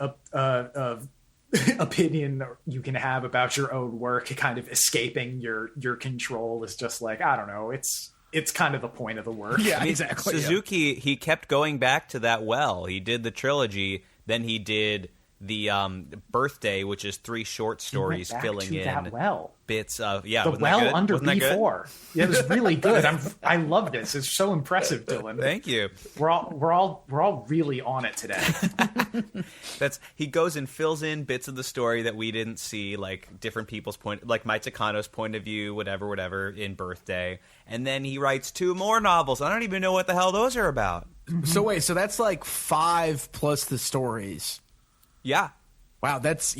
opinion you can have about your own work. Kind of escaping your control is just like, I don't know. It's kind of the point of the work. Yeah, exactly. Suzuki, he kept going back to that well. He did the trilogy, then he did the Birthday, which is 3 short stories filling in that well. bits of The well under B4. Yeah, it was really good. I love this. It's so impressive, Dylan. Thank you. We're all really on it today. He goes and fills in bits of the story that we didn't see, like different people's point, like Mai Takano's point of view, whatever in Birthday, and then he writes 2 more novels. I don't even know what the hell those are about. So wait, so that's like 5 plus the stories. Yeah. Wow, that's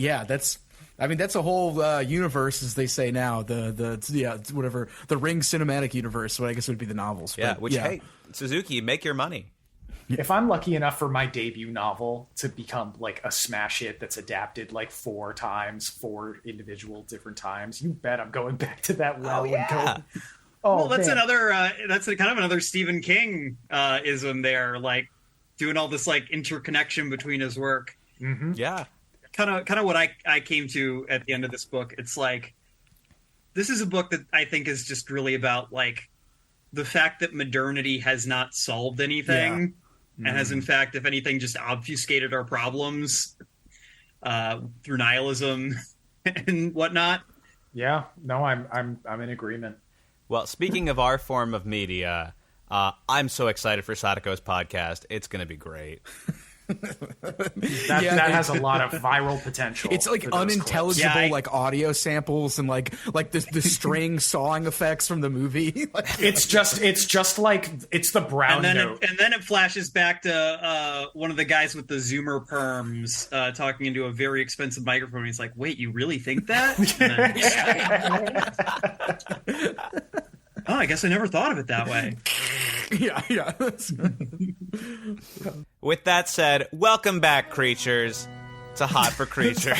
I mean, that's a whole universe, as they say now. The Ring cinematic universe. What I guess would be the novels. Yeah. But, Hey, Suzuki, make your money. If I'm lucky enough for my debut novel to become like a smash hit that's adapted like 4 times, 4 individual different times, you bet I'm going back to that well and going. Oh, well, that's man. that's kind of another Stephen King ism there, like doing all this like interconnection between his work. Mm-hmm. Yeah. Kind of what I came to at the end of this book. It's like, this is a book that I think is just really about like the fact that modernity has not solved anything, and has in fact, if anything, just obfuscated our problems through nihilism and whatnot. Yeah, no, I'm in agreement. Well, speaking of our form of media, I'm so excited for Sadako's podcast. It's going to be great. That has a lot of viral potential. It's like unintelligible, like audio samples and like the string sawing effects from the movie. Like, it's just like it's the brown note. And then it flashes back to one of the guys with the Zoomer perms talking into a very expensive microphone. He's like, "Wait, you really think that?" Oh, I guess I never thought of it that way. Yeah. With that said, welcome back, creatures, to Hot for Creature.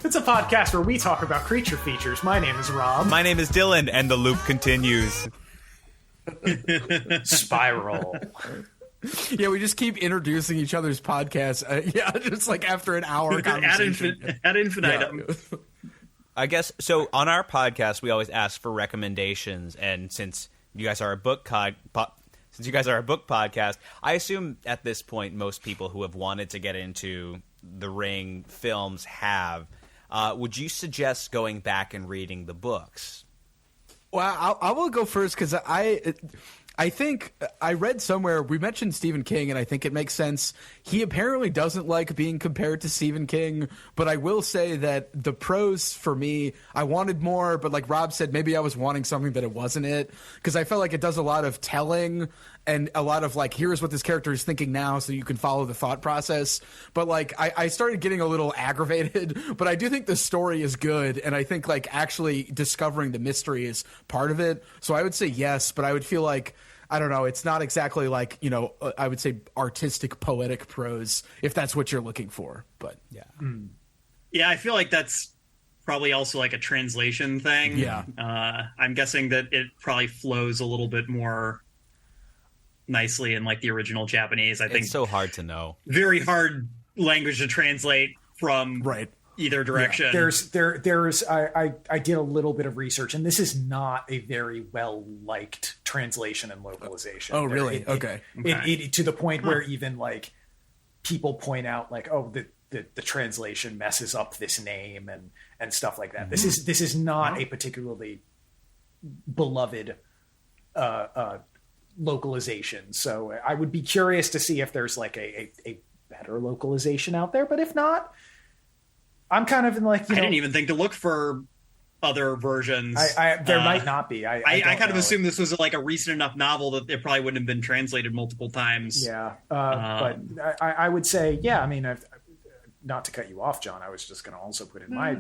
It's a podcast where we talk about creature features. My name is Rob. My name is Dylan, and the loop continues. Spiral. Yeah, we just keep introducing each other's podcasts. Just like after an hour conversation. Ad infinitum. Yeah. I guess, so on our podcast, we always ask for recommendations, and since you guys are a book podcast, I assume at this point most people who have wanted to get into the Ring films have. Would you suggest going back and reading the books? Well, I will go first because I think I read somewhere, we mentioned Stephen King, and I think it makes sense. He apparently doesn't like being compared to Stephen King, but I will say that the prose for me, I wanted more, but like Rob said, maybe I was wanting something that it wasn't it, because I felt like it does a lot of telling and a lot of like, here's what this character is thinking now so you can follow the thought process. But like, I started getting a little aggravated, but I do think the story is good, and I think like actually discovering the mystery is part of it. So I would say yes, but I would feel like, I don't know, it's not exactly like, I would say artistic, poetic prose, if that's what you're looking for. But yeah. Yeah, I feel like that's probably also like a translation thing. Yeah. I'm guessing that it probably flows a little bit more nicely in like the original Japanese. I think it's so hard to know. Very hard language to translate from either direction. Yeah. I did a little bit of research, and this is not a very well liked translation and localization. Oh, really? Okay. It to the point where even like people point out like, oh, the translation messes up this name and stuff like that. This is not a particularly beloved localization. So I would be curious to see if there's like a better localization out there. But if not, I'm kind of in like, I didn't even think to look for other versions. There might not be. I kind of assumed this was like a recent enough novel that it probably wouldn't have been translated multiple times. Yeah. But I would say, yeah, I mean, not to cut you off, John, I was just going to also put in my,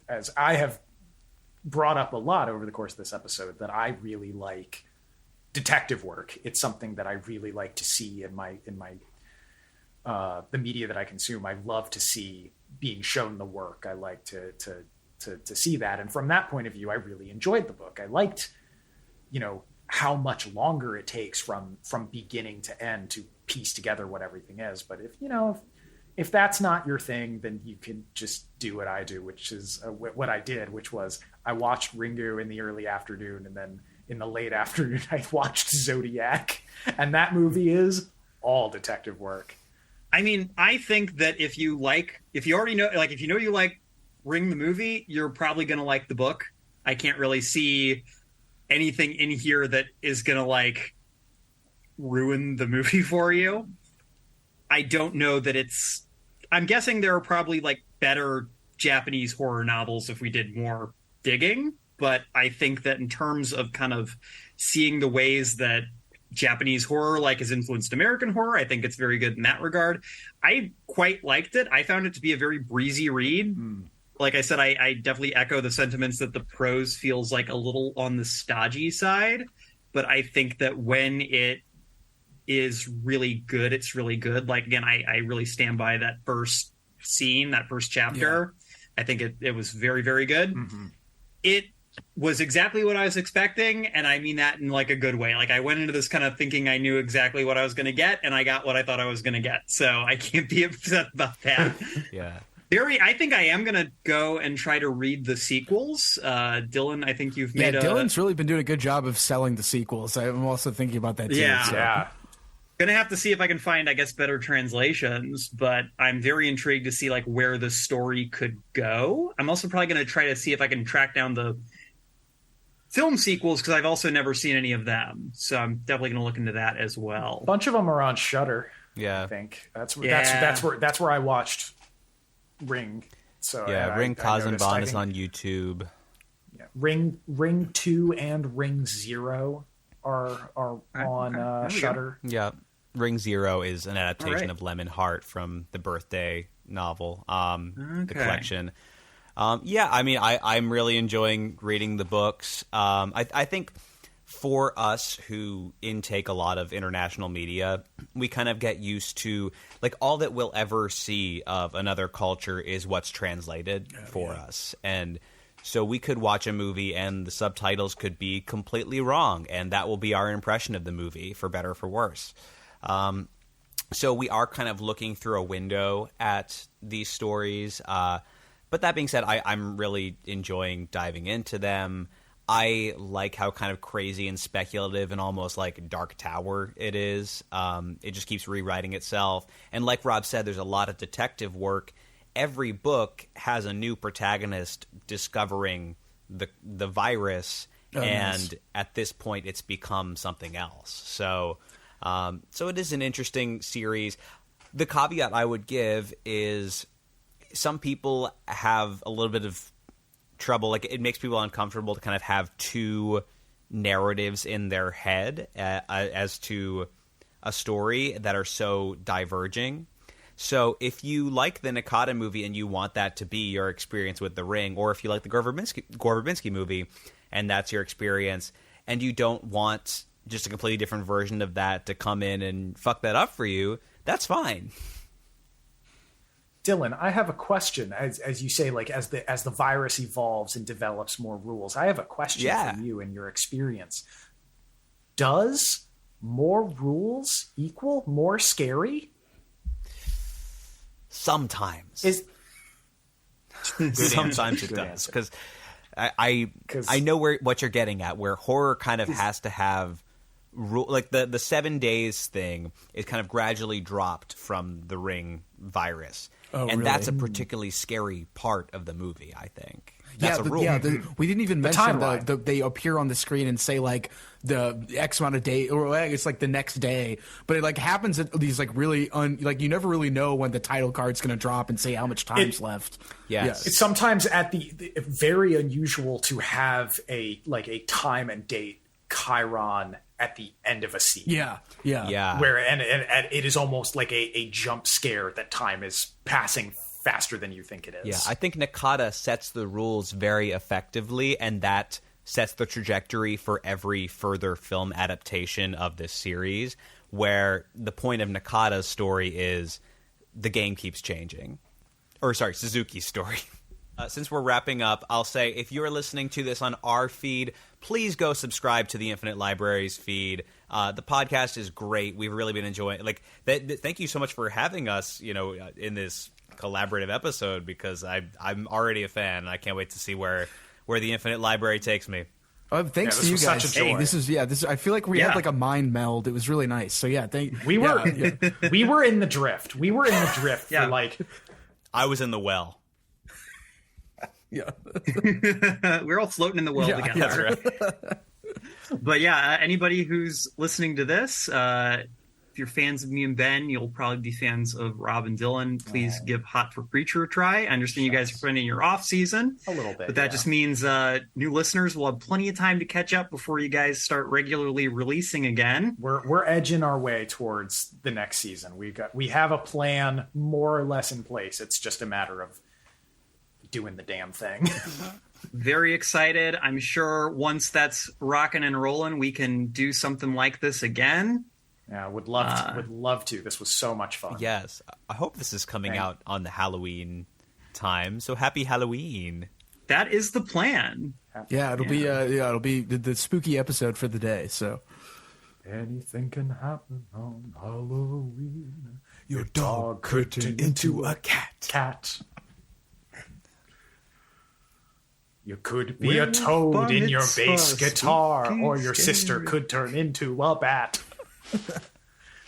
as I have brought up a lot over the course of this episode, that I really like detective work. It's something that I really like to see in my the media that I consume. I love to see being shown the work. I like to see that. And from that point of view, I really enjoyed the book. I liked, how much longer it takes from beginning to end to piece together what everything is. But if that's not your thing, then you can just do what I do, which is what I did, which was I watched Ringu in the early afternoon, and then in the late afternoon, I watched Zodiac, and that movie is all detective work. I mean, I think that if you already know, like, if you know you like Ring the movie, you're probably going to like the book. I can't really see anything in here that is going to, like, ruin the movie for you. I don't know that I'm guessing there are probably, like, better Japanese horror novels if we did more digging, but I think that in terms of kind of seeing the ways that Japanese horror like has influenced American horror, I think it's very good in that regard. I quite liked it. I found it to be a very breezy read. Like I said, I definitely echo the sentiments that the prose feels like a little on the stodgy side, but I think that when it is really good, it's really good. Like, again, I really stand by that first scene, that first chapter. Yeah. I think it was very, very good. It was exactly what I was expecting, and I mean that in, like, a good way. Like, I went into this kind of thinking I knew exactly what I was going to get, and I got what I thought I was going to get. So I can't be upset about that. Yeah. I think I am going to go and try to read the sequels. Dylan, I think you've made Dylan's really been doing a good job of selling the sequels. I'm also thinking about that too. Yeah. Gonna have to see if I can find, I guess, better translations, but I'm very intrigued to see, like, where the story could go. I'm also probably gonna try to see if I can track down the film sequels, because I've also never seen any of them. So I'm definitely gonna look into that as well. A bunch of them are on Shudder. Yeah, I think that's where I watched Ring. So yeah, Ring Kazanban is on YouTube. Yeah. Ring 2 and Ring 0 are on Shudder. Yeah. Ring Zero is an adaptation of Lemon Heart from the Birthday novel, the collection. Yeah, I mean, I'm really enjoying reading the books. I think for us who intake a lot of international media, we kind of get used to, like, all that we'll ever see of another culture is what's translated for us. And so we could watch a movie and the subtitles could be completely wrong, and that will be our impression of the movie, for better or for worse. So we are kind of looking through a window at these stories. But that being said, I'm really enjoying diving into them. I like how kind of crazy and speculative and almost like Dark Tower it is. It just keeps rewriting itself. And like Rob said, there's a lot of detective work. Every book has a new protagonist discovering the virus, and at this point it's become something else. So it is an interesting series. The caveat I would give is some people have a little bit of trouble. Like, it makes people uncomfortable to kind of have two narratives in their head as to a story that are so diverging. So if you like the Nakata movie and you want that to be your experience with The Ring, or if you like the Gore Verbinski movie and that's your experience, and you don't want just a completely different version of that to come in and fuck that up for you, that's fine. Dylan, I have a question. As you say, like, as the virus evolves and develops more rules, I have a question for you and your experience. Does more rules equal more scary? Sometimes. Sometimes it does, because I know what you're getting at, where horror kind of has to have like the 7 days thing is kind of gradually dropped from the Ring virus. And really? That's a particularly scary part of the movie, I think. That's a rule. We didn't even mention they appear on the screen and say, like, the X amount of day, or it's like the next day, but it, like, happens at these, like, really like, you never really know when the title card's going to drop and say how much time's left. Yes. It's sometimes at the very unusual to have a time and date chyron at the end of a scene. Yeah. Where and it is almost like a jump scare that time is passing faster than you think it is. Yeah, I think Nakata sets the rules very effectively, and that sets the trajectory for every further film adaptation of this series, where the point of Nakata's story is the game keeps changing. Or, sorry, Suzuki's story. Since we're wrapping up, I'll say, if you're listening to this on our feed, please go subscribe to the Infinite Libraries feed. The podcast is great. We've really been enjoying it. Thank you so much for having us, in this collaborative episode, because I'm already a fan, and I can't wait to see where the Infinite Library takes me. Thanks Yeah, to you was guys. such a joy. This is. I feel like we had like a mind meld. It was really nice. So yeah, we were in the drift. We were in the drift for like. I was in the well. Yeah, we're all floating in the well together. That's right. But yeah, anybody who's listening to this, if you're fans of me and Ben, you'll probably be fans of Rob and Dylan. Please give Hot for Preacher a try. I understand you guys are putting in your off season A little bit, but that just means new listeners will have plenty of time to catch up before you guys start regularly releasing again. We're edging our way towards the next season. We have a plan more or less in place. It's just a matter of doing the damn thing. Very excited. I'm sure once that's rocking and rolling, we can do something like this again. Yeah, would love to. This was so much fun. Yes. I hope this is coming out on the Halloween time. So happy Halloween. That is the plan. yeah. It'll be the spooky episode for the day. So Anything can happen on Halloween. your dog could turn into a cat. You could be a toad in your bass guitar, or your sister could turn into a bat.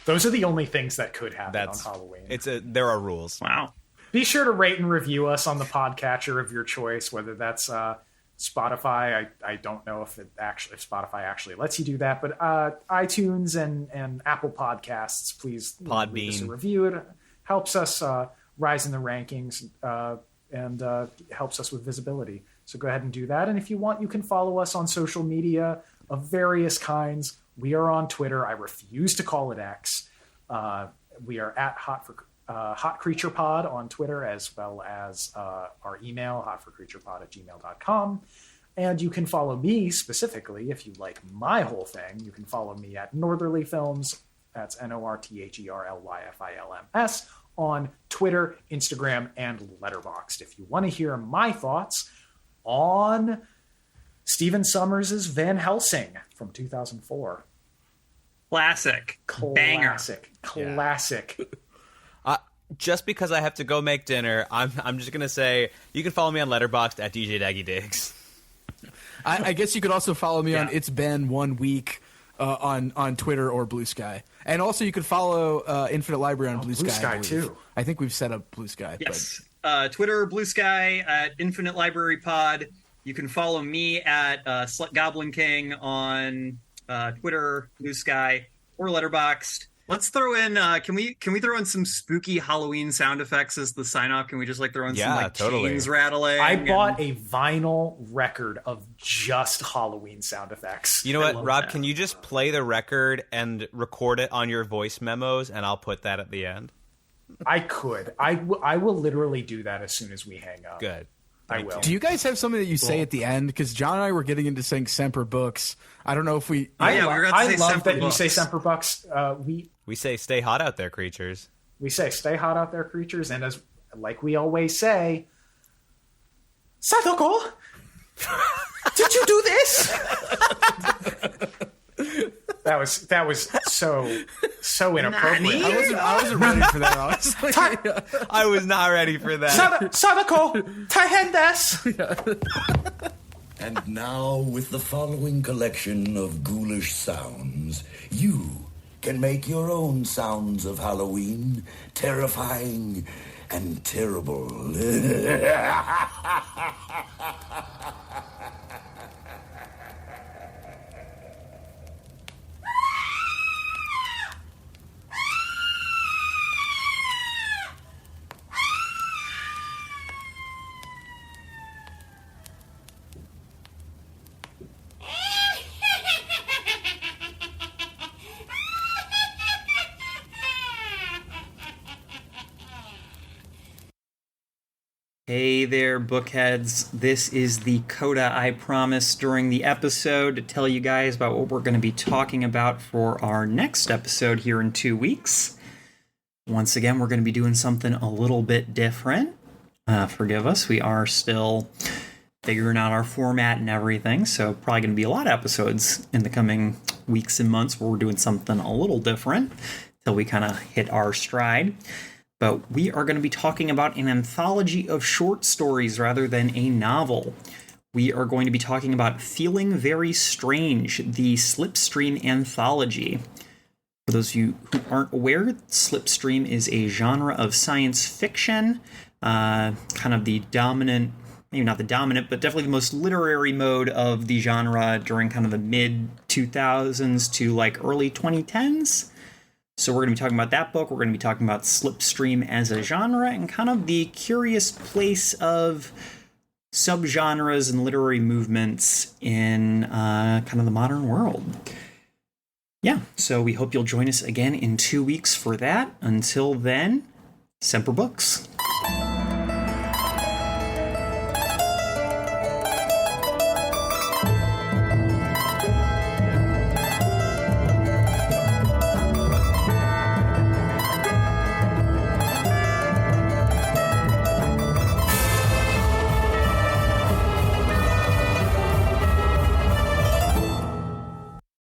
Those are the only things that could happen on Halloween. There are rules. Wow. Be sure to rate and review us on the podcatcher of your choice, whether that's Spotify. I don't know if Spotify actually lets you do that, but iTunes and Apple Podcasts, please leave us a review. It helps us rise in the rankings and helps us with visibility. So go ahead and do that. And if you want, you can follow us on social media of various kinds. We are on Twitter. I refuse to call it X. We are at Hot Creature Pod on Twitter, as well as our email, hotforcreaturepod@gmail.com. And you can follow me specifically if you like my whole thing. You can follow me at Northerly Films. That's NORTHERLYFILMS on Twitter, Instagram, and Letterboxd. If you want to hear my thoughts on Stephen Sommers' Van Helsing from 2004. Classic. Banger. Classic. Just because I have to go make dinner, I'm just gonna say you can follow me on Letterboxd at DJ Daggy Diggs. I guess you could also follow me on It's Been 1 Week on Twitter or Blue Sky, and also you could follow Infinite Library on Blue Sky too. I think we've set up Blue Sky. Yes. Twitter, Blue Sky at Infinite Library Pod. You can follow me at Slut Goblin King on Twitter, Blue Sky, or Letterboxd. Let's throw in. Can we throw in some spooky Halloween sound effects as the sign off? Can we just throw in some chains rattling? I bought a vinyl record of just Halloween sound effects. You know what, Rob? Can you just play the record and record it on your voice memos, and I'll put that at the end? I could. I will literally do that as soon as we hang up. Good. I will. Do you guys have something that you say at the end? Because John and I were getting into saying Semper Books. I don't know if we... I love that you say Semper Books. We say stay hot out there, creatures. We say stay hot out there, creatures. And as like we always say, Sadoko, did you do this? That was so inappropriate. I wasn't ready for that, honestly. I was not ready for that. Sadako, tahen desu. And now, with the following collection of ghoulish sounds, you can make your own sounds of Halloween, terrifying and terrible. Hey there, bookheads. This is the coda I promised during the episode to tell you guys about what we're going to be talking about for our next episode here in 2 weeks. Once again, we're going to be doing something a little bit different. Forgive us, we are still figuring out our format and everything, so probably going to be a lot of episodes in the coming weeks and months where we're doing something a little different till we kind of hit our stride. But we are going to be talking about an anthology of short stories rather than a novel. we are going to be talking about Feeling Very Strange, the Slipstream anthology. For those of you who aren't aware, Slipstream is a genre of science fiction, kind of the dominant, maybe not the dominant, but definitely the most literary mode of the genre during kind of the mid-2000s to like early 2010s. So we're going to be talking about that book. We're going to be talking about Slipstream as a genre and kind of the curious place of subgenres and literary movements in kind of the modern world. Yeah, so we hope you'll join us again in 2 weeks for that. Until then, Semper Books.